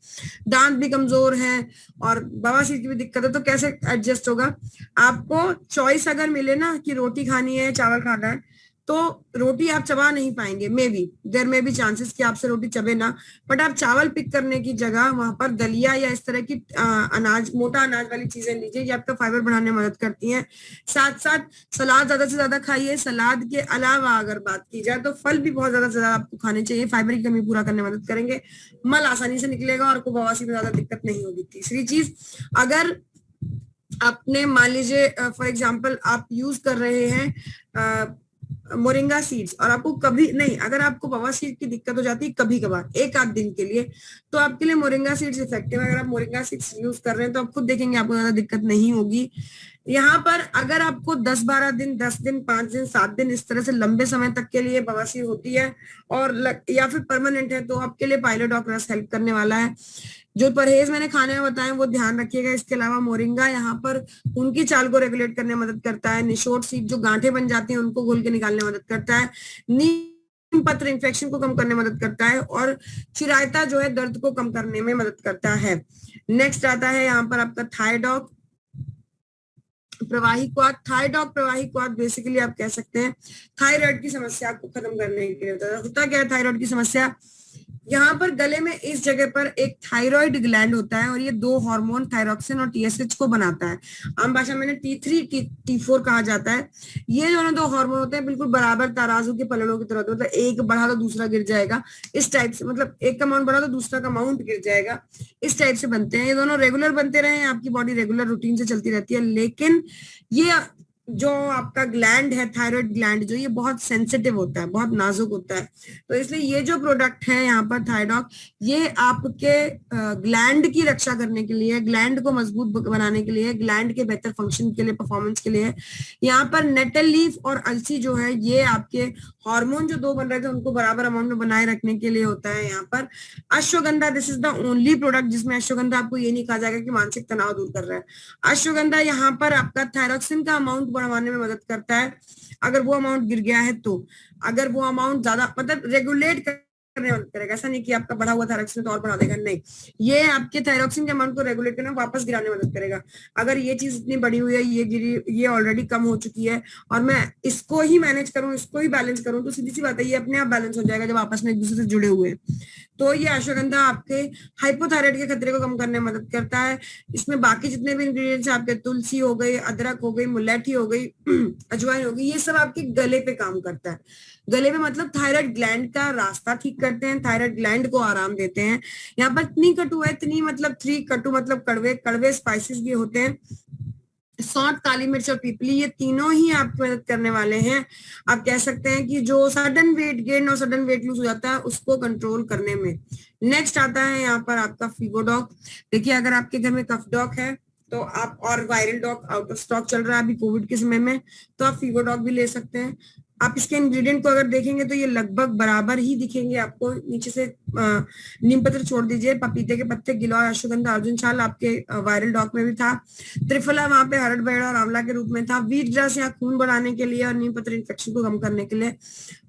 A: दांत भी कमजोर हैं और बवासीर की भी दिक्कत है, तो कैसे एडजस्ट होगा। आपको चॉइस अगर मिले ना कि रोटी खानी है चावल खाना है, तो रोटी आप चबा नहीं पाएंगे, मे बी देयर में भी चांसेस कि आपसे रोटी चबे ना, बट आप चावल पिक करने की जगह वहां पर दलिया या इस तरह की अनाज, मोटा अनाज वाली चीजें लीजिए, ये आपका फाइबर बढ़ाने में मदद करती हैं। साथ साथ सलाद ज्यादा से ज्यादा खाइए। सलाद के अलावा अगर बात की जाए तो फल भी बहुत ज्यादा आपको खाने चाहिए, फाइबर की कमी पूरा करने में मदद करेंगे, मल आसानी से निकलेगा और आपको बवासीर में ज्यादा दिक्कत नहीं होगी। तीसरी चीज, अगर आपने मान लीजिए फॉर एग्जाम्पल आप यूज कर रहे हैं मोरिंगा सीड्स और आपको कभी नहीं, अगर आपको बवासीर की दिक्कत हो जाती है कभी कभार एक आध दिन के लिए, तो आपके लिए मोरिंगा सीड्स इफेक्टिव है। अगर आप मोरिंगा सीड्स यूज कर रहे हैं तो आप खुद देखेंगे आपको ज्यादा दिक्कत नहीं होगी। यहाँ पर अगर आपको 10-12 दिन, 10 दिन, 5 दिन, 7 दिन इस तरह से लंबे समय तक के लिए बवासीर होती है और या फिर परमानेंट है, तो आपके लिए पाइलोडॉग रस हेल्प करने वाला है। जो परहेज मैंने खाने में बताए वो ध्यान रखिएगा। इसके अलावा मोरिंगा यहाँ पर उनकी चाल को रेगुलेट करने में मदद करता है। निशोट सीड जो गांठें बन जाती हैं उनको घोल के निकालने में मदद करता है। नीम पत्र इन्फेक्शन को कम करने में मदद करता है और चिरायता जो है दर्द को कम करने में मदद करता है। नेक्स्ट आता है यहाँ पर आपका थायडॉग प्रवाही क्वाथ। थायडॉग प्रवाही क्वाथ बेसिकली आप कह सकते हैं थायराइड की समस्या को खत्म करने के लिए होता है। होता क्या है थायराइड की समस्या, यहाँ पर गले में इस जगह पर एक थायराइड ग्लैंड होता है और ये 2 हार्मोन थायरोक्सिन और टीएसएच को बनाता है। आम भाषा में T3 T4 कहा जाता है। ये जो 2 हार्मोन होते हैं बिल्कुल बराबर तराजू के पलड़ों की तरह होते हैं, मतलब एक बढ़ा तो दूसरा गिर जाएगा, इस टाइप से, मतलब एक का माउंट बढ़ा तो दूसरा का माउंट गिर जाएगा, इस टाइप से बनते हैं। ये दोनों रेगुलर बनते रहे, आपकी बॉडी रेगुलर रूटीन से चलती रहती है, लेकिन ये जो आपका ग्लैंड है, थायराइड ग्लैंड, जो ये बहुत सेंसिटिव होता है, बहुत नाजुक होता है, तो इसलिए ये जो प्रोडक्ट है यहाँ पर थायडॉक, ये आपके ग्लैंड की रक्षा करने के लिए, ग्लैंड को मजबूत बनाने के लिए, ग्लैंड के बेहतर फंक्शन के लिए, परफॉर्मेंस के लिए। यहाँ पर नेटल लीफ और अलसी जो है, ये आपके हार्मोन जो दो बन रहे थे उनको बराबर अमाउंट में बनाए रखने के लिए होता है। यहाँ पर ashwagandha, this is the only product जिसमें अश्वगंधा आपको ये नहीं कहा जाएगा कि मानसिक तनाव दूर कर रहा है। अश्वगंधा यहाँ पर आपका थायरॉक्सिन का अमाउंट बढ़वाने में मदद करता है, अगर वो अमाउंट गिर गया है तो। अगर वो अमाउंट ज्यादा, मतलब रेगुलेट करने में मदद करेगा, ऐसा नहीं कि आपका बढ़ा हुआ थायरॉक्सिन तो और बढ़ा देगा, नहीं, ये आपके थायरॉक्सिन के अमाउंट को रेगुलेट करने में, वापस गिराने में मदद करेगा। अगर ये चीज इतनी बड़ी हुई है, ये गिरी, ये ऑलरेडी कम हो चुकी है, और मैं इसको ही मैनेज करूं, इसको ही बैलेंस करूं, तो सीधी सी बात है ये अपने आप बैलेंस हो जाएगा जब आपस में एक दूसरे से जुड़े हुए हैं। तो ये अश्वगंधा आपके हाइपोथायराइड के खतरे को कम करने में मदद करता है। इसमें बाकी जितने भी इंग्रेडिएंट्स आपके, तुलसी हो गई, अदरक हो गई, मुलैठी हो गई, अजवाइन हो गई, ये सब आपके गले पे काम करता है। गले पे मतलब थायराइड ग्लैंड का रास्ता ठीक करते हैं, थायराइड ग्लैंड को आराम देते हैं। यहाँ पर इतनी कटु है, इतनी मतलब 3 कटु मतलब कड़वे, कड़वे स्पाइसेस भी होते हैं। सौंठ, काली मिर्च और पीपली, ये तीनों ही आपकी मदद करने वाले हैं। आप कह सकते हैं कि जो सडन वेट गेन और सडन वेट लूज हो जाता है उसको कंट्रोल करने में। नेक्स्ट आता है यहाँ पर आपका फीवोडॉक। देखिए अगर आपके घर में कफडॉक है तो आप, और viral doc out of stock चल रहा है अभी कोविड के समय में, तो आप फीवोडॉक भी ले सकते हैं। आप इसके इंग्रेडिएंट को अगर देखेंगे तो ये लगभग बराबर ही दिखेंगे आपको। नीचे से नीम पत्र छोड़ दीजिए, पपीते के पत्ते, गिलोय, अश्वगंधा, अर्जुन छाल आपके वायरल डॉक में भी था। त्रिफला वहां पे हरड़ बेड़ा और आंवला के रूप में था। वीट ग्रास यहाँ खून बढ़ाने के लिए और नीम पत्र इन्फेक्शन को कम करने के लिए।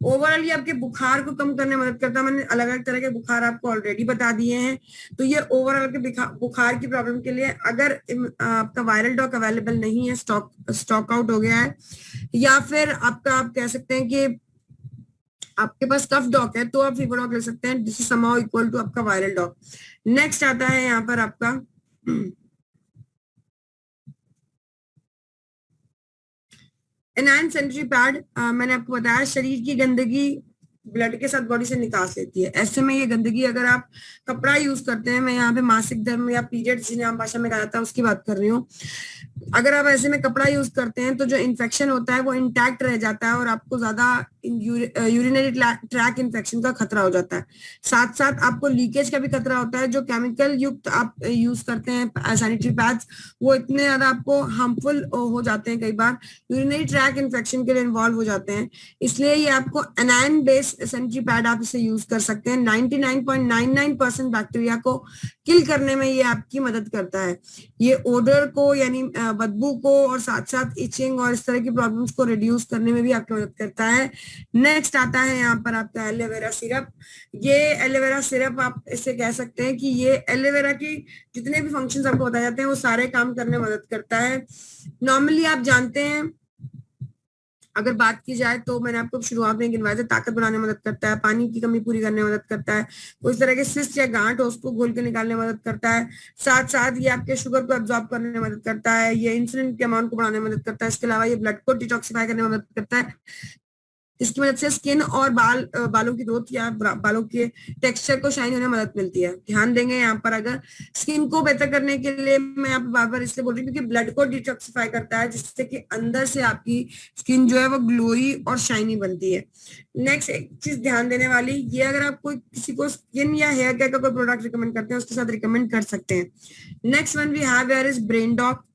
A: ओवरऑल ये आपके बुखार को कम करने में मदद करता है। मैंने अलग अलग तरह के बुखार आपको ऑलरेडी बता दिए हैं। तो ये ओवरऑल के बुखार की प्रॉब्लम के लिए, अगर आपका वायरल डॉक अवेलेबल नहीं है, स्टॉक आउट हो गया है, या फिर आपका, आप कह सकते हैं कि आपके पास कफ डॉक है, तो आप फीवर डॉक ले सकते हैं, this is somehow equal to आपका वायरल डॉक। नेक्स्ट आता है यहाँ पर आपका एनहांस सैनिटरी पैड। मैंने आपको बताया शरीर की गंदगी ब्लड के साथ बॉडी से निकास लेती है। ऐसे में ये गंदगी, अगर आप कपड़ा यूज करते हैं, मैं यहाँ पे मासिक धर्म या पीरियड्स जिन्हें आम भाषा में कहा जाता है उसकी बात कर रही हूँ, अगर आप ऐसे में कपड़ा यूज करते हैं तो जो इन्फेक्शन होता है वो इंटैक्ट रह जाता है और आपको ज्यादा यूरिनरी ट्रैक इन्फेक्शन का खतरा हो जाता है। साथ साथ आपको लीकेज का भी खतरा होता है। जो केमिकल युक्त आप यूज करते हैं सैनिटरी पैड्स, वो इतने ज्यादा आपको हार्मफुल हो जाते हैं, कई बार यूरिनरी ट्रैक इन्फेक्शन के लिए इन्वॉल्व हो जाते हैं। इसलिए ये आपको एनाइन बेस्ड सैनिटरी पैड आप इसे यूज कर सकते हैं। 99.99% बैक्टीरिया को किल करने में ये आपकी मदद करता है। ये ओडर को, यानी बदबू को, और साथ साथ इचिंग और इस तरह की प्रॉब्लम्स को रिड्यूस करने में भी आपकी मदद करता है। नेक्स्ट आता है यहाँ पर आपका एलोवेरा सिरप। ये एलोवेरा सिरप, आप इसे कह सकते हैं कि ये एलोवेरा की जितने भी फंक्शंस आपको बताए जाते हैं वो सारे काम करने में मदद करता है। नॉर्मली आप जानते हैं, अगर बात की जाए तो मैंने आपको शुरुआत में गिनवाया था, ताकत बनाने में मदद करता है, पानी की कमी पूरी करने में मदद करता है, उस तरह के सिस्ट या गांठ हो उसको घोल के निकालने में मदद करता है। साथ साथ ये आपके शुगर को एब्जॉर्ब करने में मदद करता है, ये इंसुलिन के अमाउंट को बढ़ाने में मदद करता है। इसके अलावा ये ब्लड को डिटॉक्सिफाई करने में मदद करता है। इसकी मदद से स्किन और बालों की ग्रोथ या बालों के टेक्सचर को शाइन होने में मदद मिलती है। ध्यान देंगे यहाँ पर, अगर स्किन को बेहतर करने के लिए, मैं यहाँ पर बार बार इसलिए बोल रही हूँ क्योंकि ब्लड को डिटॉक्सिफाई करता है, जिससे कि अंदर से आपकी स्किन जो है वो ग्लोई और शाइनी बनती है। नेक्स्ट एक चीज ध्यान देने वाली, ये अगर आप कोई किसी को स्किन या हेयर केयर का कोई प्रोडक्ट रिकमेंड करते हैं उसके साथ रिकमेंड कर सकते हैं। Next one we have here is brain doc.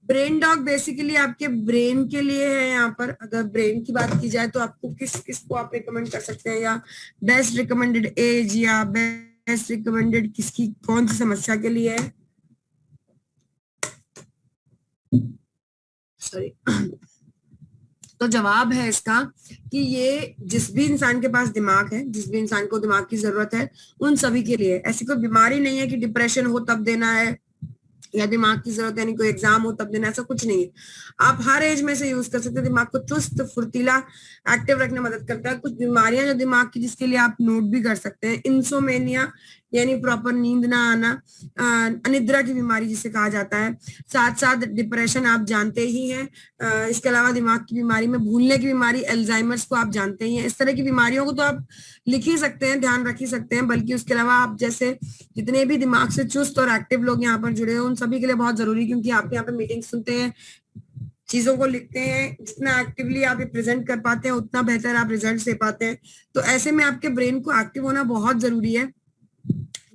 A: Brain doc basically आपके ब्रेन के लिए है। यहाँ पर अगर ब्रेन की बात की जाए तो आपको किस को आप रिकमेंड कर सकते हैं, या बेस्ट रिकमेंडेड एज, या बेस्ट रिकमेंडेड किसकी कौन सी समस्या के लिए है, सॉरी। तो जवाब है इसका कि ये जिस भी इंसान के पास दिमाग है, जिस भी इंसान को दिमाग की जरूरत है, उन सभी के लिए। ऐसी कोई बीमारी नहीं है कि डिप्रेशन हो तब देना है, या दिमाग की जरूरत यानी कोई एग्जाम हो तब देना, ऐसा कुछ नहीं है। आप हर एज में से यूज कर सकते हैं। दिमाग को चुस्त, फुर्तीला, एक्टिव रखने में मदद करता है। कुछ बीमारियां जो दिमाग की, जिसके लिए आप नोट भी कर सकते हैं, इंसोमेनिया यानी प्रॉपर नींद ना आना, अनिद्रा की बीमारी जिसे कहा जाता है, साथ साथ डिप्रेशन आप जानते ही हैं, इसके अलावा दिमाग की बीमारी में भूलने की बीमारी, अल्जाइमर्स को आप जानते ही हैं। इस तरह की बीमारियों को तो आप लिख ही सकते हैं, ध्यान रख ही सकते हैं, बल्कि उसके अलावा आप जैसे जितने भी दिमाग से चुस्त और एक्टिव लोग यहाँ पर जुड़े हैं उन सभी के लिए बहुत जरूरी, क्योंकि आप यहाँ पे मीटिंग सुनते हैं, चीजों को लिखते हैं, जितना एक्टिवली आप ये प्रेजेंट कर पाते हैं उतना बेहतर आप रिजल्ट दे पाते हैं। तो ऐसे में आपके ब्रेन को एक्टिव होना बहुत जरूरी है।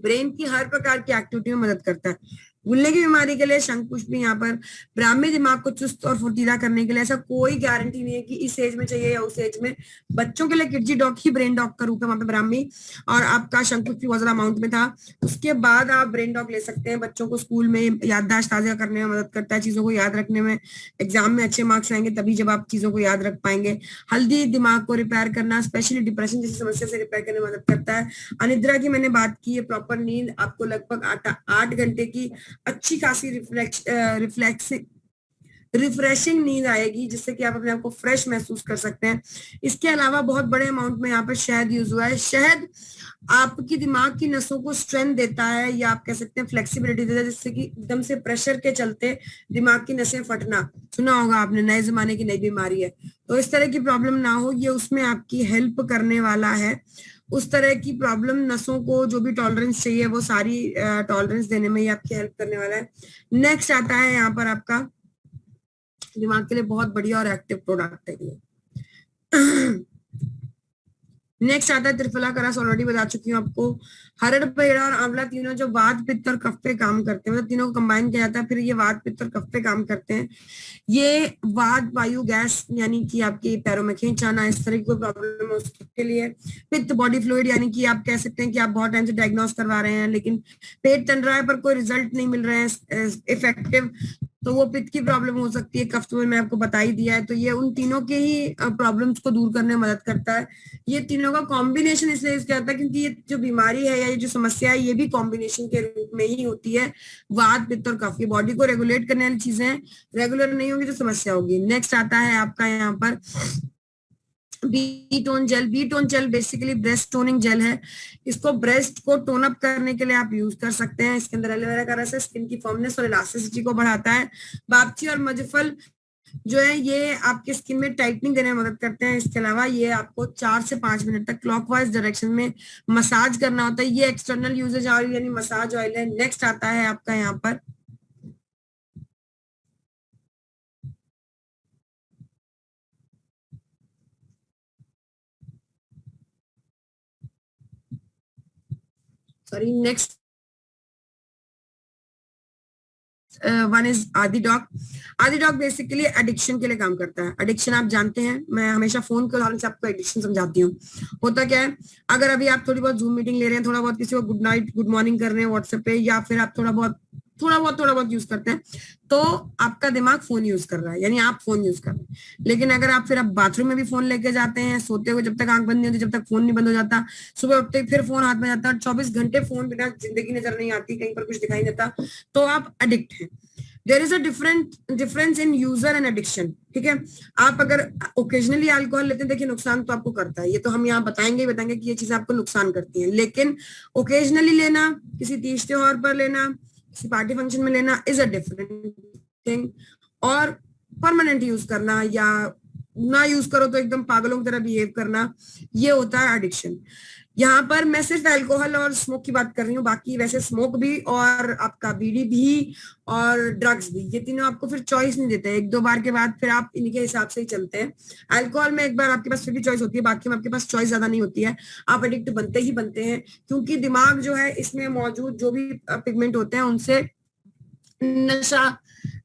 A: ब्रेन की हर प्रकार की एक्टिविटी में मदद करता है। भूलने की बीमारी के लिए शंखपुष्प यहाँ पर ब्राह्मी दिमाग को चुस्त और फुर्तीला करने के लिए, ऐसा कोई गारंटी नहीं है कि इस एज में चाहिए या उस एज में। बच्चों के लिए किडजी डॉग ही ब्रेन डॉग का रूप है वहां पे ब्राह्मी, और आपका शंखपुष्प बहुत ज्यादा अमाउंट में था। उसके बाद आप ब्रेन डॉग ले सकते हैं। बच्चों को स्कूल में याददाश्त ताजा करने में मदद करता है, चीजों को याद रखने में, एग्जाम में अच्छे मार्क्स आएंगे तभी जब आप चीजों को याद रख पाएंगे। हल्दी दिमाग को रिपेयर करना, स्पेशली डिप्रेशन जैसी समस्या से रिपेयर करने में मदद करता है। अनिद्रा की मैंने बात की है, प्रॉपर नींद आपको लगभग 8 घंटे की अच्छी खासी रिफ्रेशिंग नींद आएगी, जिससे कि आप अपने आप को फ्रेश महसूस कर सकते हैं। इसके अलावा बहुत बड़े अमाउंट में यहाँ पर शहद यूज हुआ है। शहद आपकी दिमाग की नसों को स्ट्रेंथ देता है, या आप कह सकते हैं फ्लेक्सिबिलिटी देता है, जिससे कि एकदम से प्रेशर के चलते दिमाग की नसें फटना, सुना होगा आपने, नए जमाने की नई बीमारी है, तो इस तरह की प्रॉब्लम ना हो, ये उसमें आपकी हेल्प करने वाला है। उस तरह की प्रॉब्लम, नसों को जो भी टॉलरेंस चाहिए वो सारी टॉलरेंस देने में ये आपकी हेल्प करने वाला है। नेक्स्ट आता है यहाँ पर आपका दिमाग के लिए बहुत बढ़िया और एक्टिव प्रोडक्ट है ये। नेक्स्ट आता है त्रिफला का रस, ऑलरेडी बता चुकी हूँ आपको। हरड़ पेड़ा और आंवला तीनों जो वात पित्त और कफ पे काम करते हैं, मतलब तीनों को कंबाइन किया जाता है, फिर ये वात पित्त और कफ पे काम करते हैं। ये वात वायु गैस यानी कि आपके पैरों में खींच आना, इस तरह की कोई प्रॉब्लम है उसके लिए। पित्त बॉडी फ्लूइड यानी कि आप कह सकते हैं कि आप बहुत टाइम से डायग्नोस करवा रहे हैं लेकिन पेट तन रहा है पर कोई रिजल्ट नहीं मिल रहे हैं इफेक्टिव, तो वो पित्त की प्रॉब्लम हो सकती है। कफ तो मैंने आपको बता ही दिया है, तो ये उन तीनों के ही प्रॉब्लम्स को दूर करने में मदद करता है। ये तीनों का कॉम्बिनेशन इसलिए यूज करता है क्योंकि ये जो बीमारी है या ये जो समस्या है ये भी कॉम्बिनेशन के रूप में ही होती है। वात पित्त और कफ, ये बॉडी को रेगुलेट करने वाली चीजें हैं, रेगुलर नहीं होगी तो समस्या होगी। नेक्स्ट आता है आपका यहाँ पर B tone gel. B tone gel basically breast toning gel है। इसको ब्रेस्ट को टोन अप करने के लिए आप यूज कर सकते हैं। इसके अंदर एलोवेरा का रस है, स्किन की फर्मनेस और इलास्टिसिटी को बढ़ाता है। बापची और मजफल जो है ये आपके स्किन में टाइटनिंग देने में मदद करते हैं। इसके अलावा ये आपको 4 से 5 मिनट तक क्लॉकवाइज डायरेक्शन में मसाज करना होता है। ये एक्सटर्नल यूजेज ऑयल यानी मसाज ऑयल है। नेक्स्ट आता है आपका यहाँ पर नेक्स्ट वन इज आदि डॉग। आदि डॉग बेसिकली एडिक्शन के लिए काम करता है। एडिक्शन आप जानते हैं, मैं हमेशा फोन के उदाहरण से आपको एडिक्शन समझाती हूँ। होता क्या है, अगर अभी आप थोड़ी बहुत जूम मीटिंग ले रहे हैं, थोड़ा बहुत किसी को गुड नाइट गुड मॉर्निंग कर रहे हैं व्हाट्सएप पे, या फिर आप थोड़ा बहुत यूज करते हैं, तो आपका दिमाग फोन यूज कर रहा है, यानी आप फोन यूज कर रहे हैं। लेकिन अगर आप फिर बाथरूम में भी फोन लेके जाते हैं, सोते हुए जब तक आंख बंद नहीं होती, जब तक फोन नहीं बंद हो जाता, सुबह उठते ही फिर फोन हाथ में जाता है, 24 घंटे फोन बिना जिंदगी नजर नहीं आती, कहीं पर कुछ दिखाई देता, तो आप एडिक्ट हैं। There is a difference in user and addiction. ठीक है, आप अगर ओकेजनली अल्कोहल लेते हैं, देखिए नुकसान तो आपको करता है, ये तो हम यहाँ बताएंगे कि ये चीजें आपको नुकसान करती हैं, लेकिन ओकेजनली लेना, किसी तीज त्योहार पर लेना, किसी पार्टी फंक्शन में लेना इज अ डिफरेंट थिंग, और परमानेंट यूज करना या ना यूज करो तो एकदम पागलों की तरह बिहेव करना, ये होता है एडिक्शन। यहाँ पर मैं सिर्फ अल्कोहल और स्मोक की बात कर रही हूँ, बाकी वैसे स्मोक भी और आपका बीड़ी भी और ड्रग्स भी, ये तीनों आपको फिर चॉइस नहीं देते। 1-2 बार के बाद फिर आप इनके हिसाब से ही चलते हैं। अल्कोहल में एक बार आपके पास फिर भी चॉइस होती है, बाकी में आपके पास चॉइस ज्यादा नहीं होती है, आप एडिक्ट बनते ही बनते हैं, क्योंकि दिमाग जो है इसमें मौजूद जो भी पिगमेंट होते हैं उनसे नशा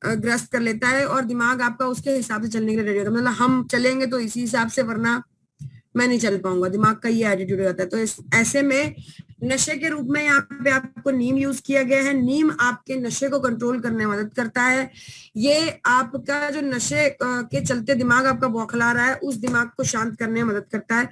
A: ग्रस्त कर लेता है, और दिमाग आपका उसके हिसाब से चलने के लिए रेडी होता है। मतलब हम चलेंगे तो इसी हिसाब से, वरना मैं नहीं चल पाऊंगा, दिमाग का ये एटीट्यूड हो जाता है। तो ऐसे में नशे के रूप में यहाँ पे आपको नीम यूज किया गया है। नीम आपके नशे को कंट्रोल करने में मदद करता है। ये आपका जो नशे के चलते दिमाग आपका बौखला रहा है, उस दिमाग को शांत करने में मदद करता है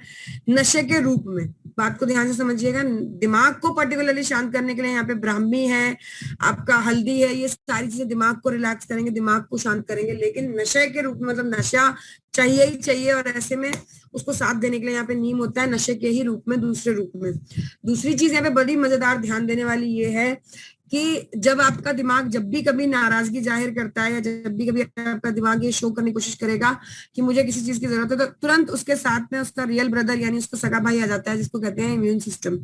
A: नशे के रूप में। बात को ध्यान से समझिएगा, दिमाग को पर्टिकुलरली शांत करने के लिए यहाँ पे ब्राह्मी है, आपका हल्दी है, ये सारी चीजें दिमाग को रिलैक्स करेंगे, दिमाग को शांत करेंगे। लेकिन नशे के रूप में मतलब नशा चाहिए ही चाहिए, और ऐसे में उसको साथ देने के लिए यहाँ पे नीम होता है, नशे के ही रूप में, दूसरे रूप में। दूसरी चीज यहाँ पे बड़ी मजेदार ध्यान देने वाली ये है कि जब आपका दिमाग जब भी कभी नाराजगी जाहिर करता है या जब भी कभी आपका दिमाग ये शो करने की कोशिश करेगा कि मुझे किसी चीज की जरूरत है, तो तुरंत उसके साथ में उसका रियल ब्रदर यानी उसका सगा भाई आ जाता है, जिसको कहते हैं इम्यून सिस्टम।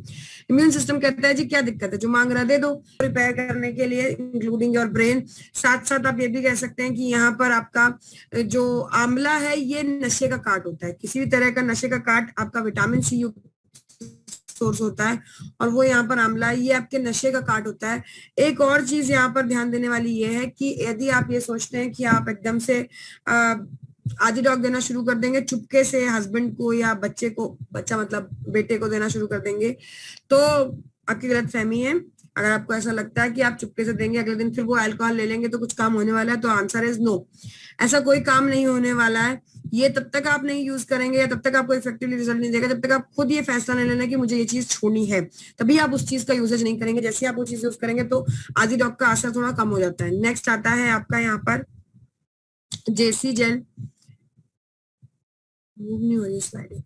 A: इम्यून सिस्टम कहता है जी क्या दिक्कत है, जो मांग रहा दे दो, रिपेयर करने के लिए, इंक्लूडिंग योर ब्रेन। साथ साथ आप ये भी कह सकते हैं कि यहाँ पर आपका जो आंवला है ये नशे का काट होता है, किसी भी तरह का नशे का काट आपका विटामिन सी सोर्स होता है, और वो यहाँ पर आंवला ये आपके नशे का काट होता है। एक और चीज यहाँ पर ध्यान देने वाली ये है कि यदि आप ये सोचते हैं कि आप एकदम से आदि डॉग देना शुरू कर देंगे चुपके से हस्बैंड को या बच्चे को, बच्चा मतलब बेटे को देना शुरू कर देंगे, तो आपकी गलत फहमी है। अगर आपको ऐसा लगता है कि आप चुपके से देंगे अगले दिन फिर वो अल्कोहल ले लेंगे तो कुछ काम होने वाला है, तो आंसर इज नो, ऐसा कोई काम नहीं होने वाला है। ये तब तक आप नहीं यूज करेंगे या तब तक आपको इफेक्टिवली रिजल्ट नहीं देगा जब तक आप खुद ये फैसला नहीं लेना कि मुझे ये चीज छोड़नी है, तभी आप उस चीज का यूजेज नहीं करेंगे। जैसे आप वो चीज यूज करेंगे तो आदि डॉग का असर थोड़ा कम हो जाता है। नेक्स्ट आता है आपका यहाँ पर जेसी जेल, मूव नहीं हो रही slide.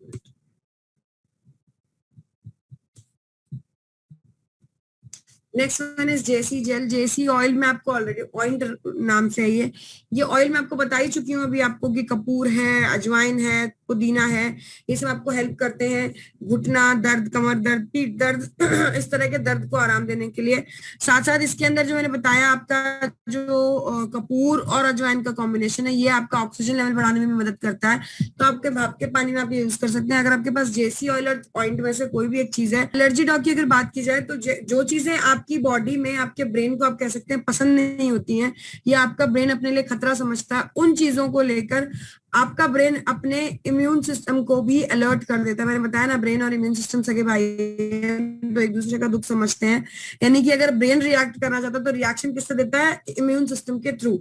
A: Next one is JC gel. JC oil में आपको ऑलरेडी ऑयल नाम से है ये ऑयल मैं आपको बता ही चुकी हूँ अभी आपको कि कपूर है, अजवाइन है, पुदीना है, ये सब आपको हेल्प करते हैं घुटना दर्द, कमर दर्द, पीठ दर्द इस तरह के दर्द को आराम देने के लिए। साथ साथ इसके अंदर जो मैंने बताया आपका जो कपूर और अजवाइन का कॉम्बिनेशन है ये आपका ऑक्सीजन लेवल बढ़ाने में भी मदद करता है, तो आपके भाप के पानी में आप ये यूज कर सकते हैं। अगर आपके पास जेसी ऑयल और ऑइंट में से कोई भी एक चीज है। एलर्जी डॉग की अगर बात की जाए तो जो चीजें आपकी बॉडी में आपके ब्रेन को आप कह सकते हैं पसंद नहीं होती हैं या आपका ब्रेन अपने लिए खतरा समझता है, उन चीजों को लेकर आपका ब्रेन अपने इम्यून सिस्टम को भी अलर्ट कर देता है। मैंने बताया ना ब्रेन और इम्यून सिस्टम सगे भाई हैं, तो एक दूसरे का दुख समझते हैं। यानी कि अगर ब्रेन रिएक्ट करना चाहता है तो रिएक्शन किससे देता है, इम्यून सिस्टम के थ्रू।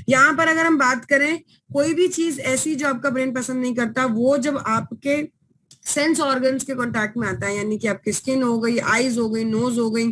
A: यहाँ पर अगर हम बात करें कोई भी चीज ऐसी जो आपका ब्रेन पसंद नहीं करता, वो जब आपके सेंस ऑर्गन्स के कांटेक्ट में आता है, यानी कि आपकी स्किन हो गई, आईज हो गई, नोज हो गई,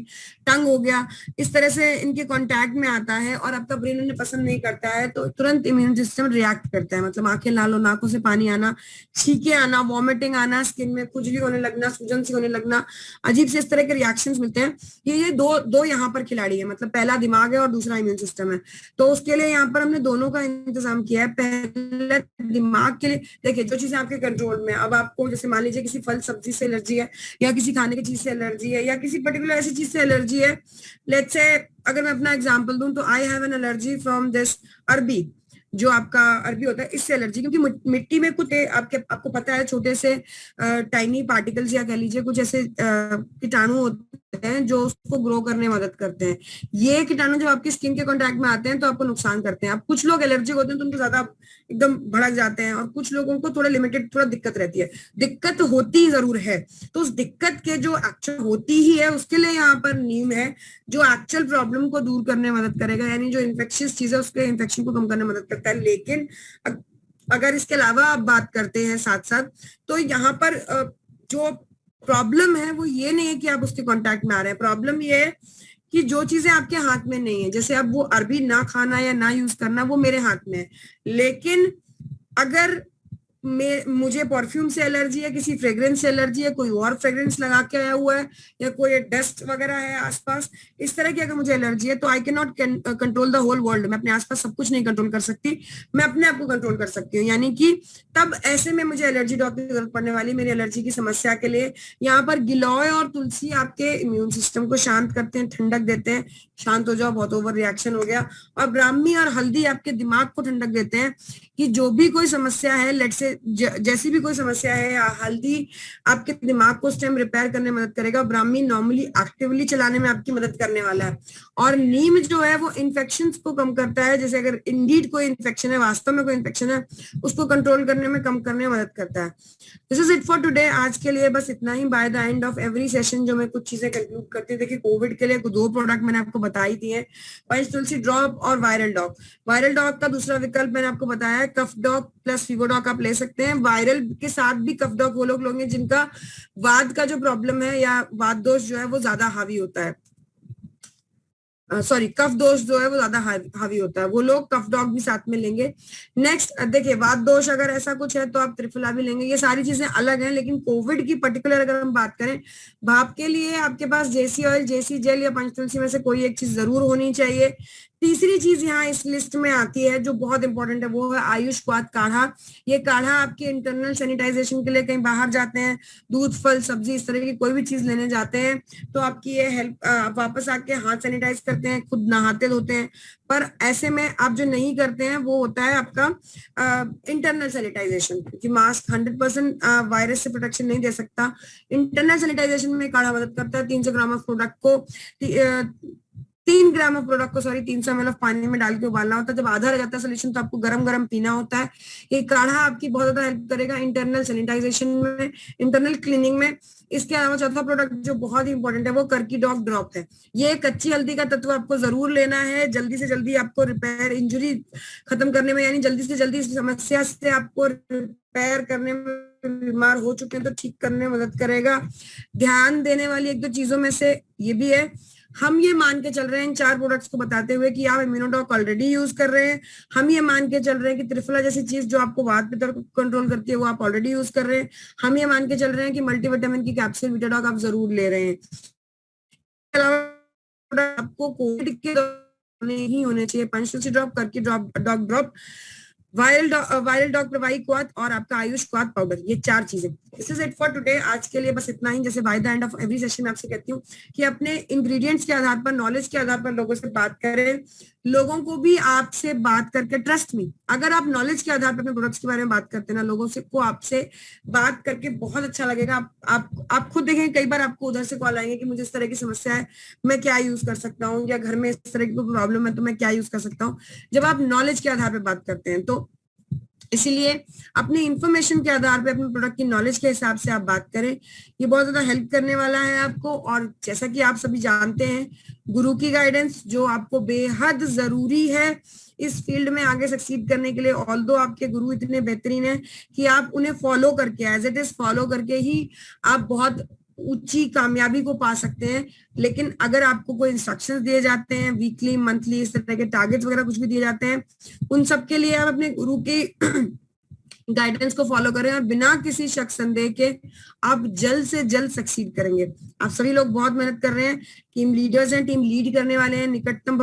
A: टंग हो गया, इस तरह से इनके कांटेक्ट में आता है और आपका ब्रेन उन्हें पसंद नहीं करता है, तो तुरंत इम्यून सिस्टम रिएक्ट करता है। मतलब आंखें लाल हो, नाकों से पानी आना, छींके आना, वॉमिटिंग आना, स्किन में खुजली होने लगना, सूजन सी होने लगना, अजीब से इस तरह के रिएक्शंस मिलते हैं। ये दो यहाँ पर खिलाड़ी है, मतलब पहला दिमाग है और दूसरा इम्यून सिस्टम है। तो उसके लिए यहाँ पर हमने दोनों का इंतजाम किया है। पहले दिमाग के लिए देखिए जो चीजें आपके कंट्रोल में, अब आपको जैसे मान लीजिए किसी फल सब्जी से एलर्जी है या किसी खाने की चीज से एलर्जी है या किसी पर्टिकुलर ऐसी चीज से एलर्जी है, लेट्स से अगर मैं अपना एग्जांपल दूं तो I have an allergy from this अरबी, जो आपका अरबी होता है इससे एलर्जी, क्योंकि मिट्टी में कुछ आपको पता है छोटे से टाइनी पार्टिकल्स या कह लीजिए कुछ ऐसे कीटाणु होते हैं जो उसको ग्रो करने में मदद करते हैं। ये कीटाणु जब आपकी स्किन के कांटेक्ट में आते हैं तो आपको नुकसान करते हैं। अब कुछ लोग एलर्जिक होते हैं तो उनको ज्यादा एकदम भड़क जाते हैं और कुछ लोगों को थोड़ा लिमिटेड थोड़ा दिक्कत रहती है। दिक्कत होती जरूर है, तो उस दिक्कत के जो एक्चुअल होती ही है उसके लिए यहाँ पर नीम है जो एक्चुअल प्रॉब्लम को दूर करने में मदद करेगा, यानी जो इन्फेक्शियस चीज है उसके इन्फेक्शन को कम करने में मदद करता है। लेकिन अगर इसके अलावा आप बात करते हैं साथ साथ, तो यहाँ पर जो प्रॉब्लम है वो ये नहीं है कि आप उसके कांटेक्ट में आ रहे हैं, प्रॉब्लम ये है कि जो चीजें आपके हाथ में नहीं है, जैसे अब वो अरबी ना खाना या ना यूज करना वो मेरे हाथ में है, लेकिन अगर मुझे परफ्यूम से एलर्जी है, किसी फ्रेग्रेंस से एलर्जी है, कोई और फ्रेग्रेंस लगा के आया हुआ है या कोई डस्ट वगैरह है आसपास, इस तरह की अगर मुझे एलर्जी है तो I can not control the whole world. मैं अपने आसपास सब कुछ नहीं कंट्रोल कर सकती, मैं अपने आप को कंट्रोल कर सकती हूँ। यानी कि तब ऐसे में मुझे एलर्जी डॉक्टर की जरूरत पड़ने वाली मेरी एलर्जी की समस्या के लिए। यहाँ पर गिलोय और तुलसी आपके इम्यून सिस्टम को शांत करते हैं, ठंडक देते हैं, शांत हो जाओ बहुत ओवर रिएक्शन हो गया। और ब्राह्मी और हल्दी आपके दिमाग को ठंडक देते हैं कि जो भी कोई समस्या है, लेट से जैसी भी कोई समस्या है, हल्दी आपके दिमाग को उस टाइम रिपेयर करने में मदद करेगा। ब्राह्मी नॉर्मली एक्टिवली चलाने में आपकी मदद करने वाला है। और नीम जो है वो इन्फेक्शन को कम करता है, जैसे अगर इंडीड कोई इन्फेक्शन है, वास्तव में कोई इन्फेक्शन है, उसको कंट्रोल करने में, कम करने में मदद करता है। This is it for today. आज के लिए बस इतना ही। By the end of every session जो मैं कुछ चीजें कंक्लूड करती हूँ, देखिए कोविड के लिए 2 प्रोडक्ट मैंने आपको बता ही दिए, पंच तुलसी ड्रॉप और वायरल डॉग। वायरल डॉग का दूसरा विकल्प मैंने आपको बताया है, कफ डॉग प्लस फीवर डॉग आप ले सकते हैं। वायरल के साथ भी कफ डॉग वो लोग लोगे जिनका वात का जो प्रॉब्लम है या वात दोष जो है वो ज्यादा हावी होता है। सॉरी कफ दोष जो है वो ज्यादा हावी होता है, वो लोग कफ डॉग भी साथ में लेंगे। नेक्स्ट देखिए, वात दोष अगर ऐसा कुछ है तो आप त्रिफला भी लेंगे। ये सारी चीजें अलग हैं, लेकिन कोविड की पर्टिकुलर अगर हम बात करें, भाप के लिए आपके पास जेसी ऑयल, जेसी जेल या पंचतुलसी में से कोई एक चीज जरूर होनी चाहिए। तीसरी चीज यहाँ इस लिस्ट में आती है जो बहुत इंपॉर्टेंट है, वो है आयुष क्वाथ काढ़ा। ये काढ़ा आपके इंटरनल सैनिटाइजेशन के लिए कहीं बाहर जाते हैं, दूध फल सब्जी इस तरह की कोई भी चीज लेने जाते हैं, तो आपकी ये हेल्प, वापस आके हाथ सैनिटाइज करते हैं, खुद नहाते धोते हैं। पर ऐसे में आप जो नहीं करते हैं वो होता है आपका इंटरनल सैनिटाइजेशन, क्योंकि मास्क 100% वायरस से प्रोटेक्शन नहीं दे सकता। इंटरनल सैनिटाइजेशन में काढ़ा मदद करता है। 300 ग्राम ऑफ प्रोडक्ट को 3 ग्राम ऑफ प्रोडक्ट को 300 ml ऑफ पानी में डाल के उबालना होता है। जब आधा रह जाता है सोल्यूशन तो आपको गरम गरम पीना होता है। ये काढ़ा आपकी बहुत ज्यादा हेल्प करेगा इंटरनल सैनिटाइजेशन में, इंटरनल क्लीनिंग में। इसके अलावा चौथा प्रोडक्ट जो बहुत ही इंपॉर्टेंट है वो करकी डॉग ड्रॉप है। ये कच्ची हल्दी का तत्व आपको जरूर लेना है, जल्दी से जल्दी आपको रिपेयर, इंजरी खत्म करने में, यानी जल्दी से जल्दी समस्या से आपको रिपेयर करने में, बीमार हो चुके हैं तो ठीक करने में मदद करेगा। ध्यान देने वाली एक दो चीजों में से ये भी है, हम ये मान के चल रहे हैं इन 4 प्रोडक्ट्स को बताते हुए कि आप इम्यूनोडॉक ऑलरेडी यूज कर रहे हैं। हम ये मान के चल रहे हैं कि त्रिफला जैसी चीज जो आपको वात पित्त कंट्रोल करती है वो आप ऑलरेडी यूज कर रहे हैं। हम ये मान के चल रहे हैं कि मल्टीविटामिन की कैप्सूल विटाडॉक आप जरूर ले रहे हैं। आपको कोविड के नहीं होने चाहिए पंचतुलसी ड्रॉप, करकी drop, dog drop, viral dog प्रवाही क्वाथ और आपका आयुष क्वाथ पाउडर, ये 4 चीजें। This is it for today. आज के लिए बस इतना ही। जैसे bye the end of every session में आपसे कहती हूँ कि अपने इंग्रेडिएंट्स के आधार पर, नॉलेज के आधार पर लोगों से बात करें। लोगों को भी आपसे बात करके, ट्रस्ट मी, अगर आप नॉलेज के आधार पर अपने प्रोडक्ट्स के बारे में बात करते हैं ना, लोगों से को आपसे बात करके बहुत अच्छा लगेगा। आप खुद देखें, कई बार आपको उधर से कॉल आएंगे कि मुझे इस तरह की समस्या है, मैं क्या यूज कर सकता हूँ, या घर में इस तरह की प्रॉब्लम है तो मैं क्या यूज कर सकता हूँ। जब आप नॉलेज के आधार पर बात करते हैं तो इसीलिए अपनी इंफॉर्मेशन के आधार पे, अपने प्रोडक्ट की नॉलेज के हिसाब से आप बात करें। ये बहुत ज्यादा हेल्प करने वाला है आपको। और जैसा कि आप सभी जानते हैं, गुरु की गाइडेंस जो आपको बेहद जरूरी है इस फील्ड में आगे सक्सीड करने के लिए। ऑल्दो आपके गुरु इतने बेहतरीन हैं कि आप उन्हें फॉलो करके, एज इट इज फॉलो करके ही आप बहुत ऊंची कामयाबी को पा सकते हैं। लेकिन अगर आपको कोई इंस्ट्रक्शंस दिए जाते हैं, वीकली, मंथली, इस तरह के टारगेट्स वगैरह कुछ भी दिए जाते हैं, उन सब के लिए आप अपने गुरु के गाइडेंस को फॉलो करें और बिना किसी शक संदेह के आप जल्द से जल्द सक्सीड करेंगे। आप सभी लोग बहुत मेहनत कर रहे हैं, टीम लीडर्स हैं, टीम लीड करने वाले हैं। निकटतम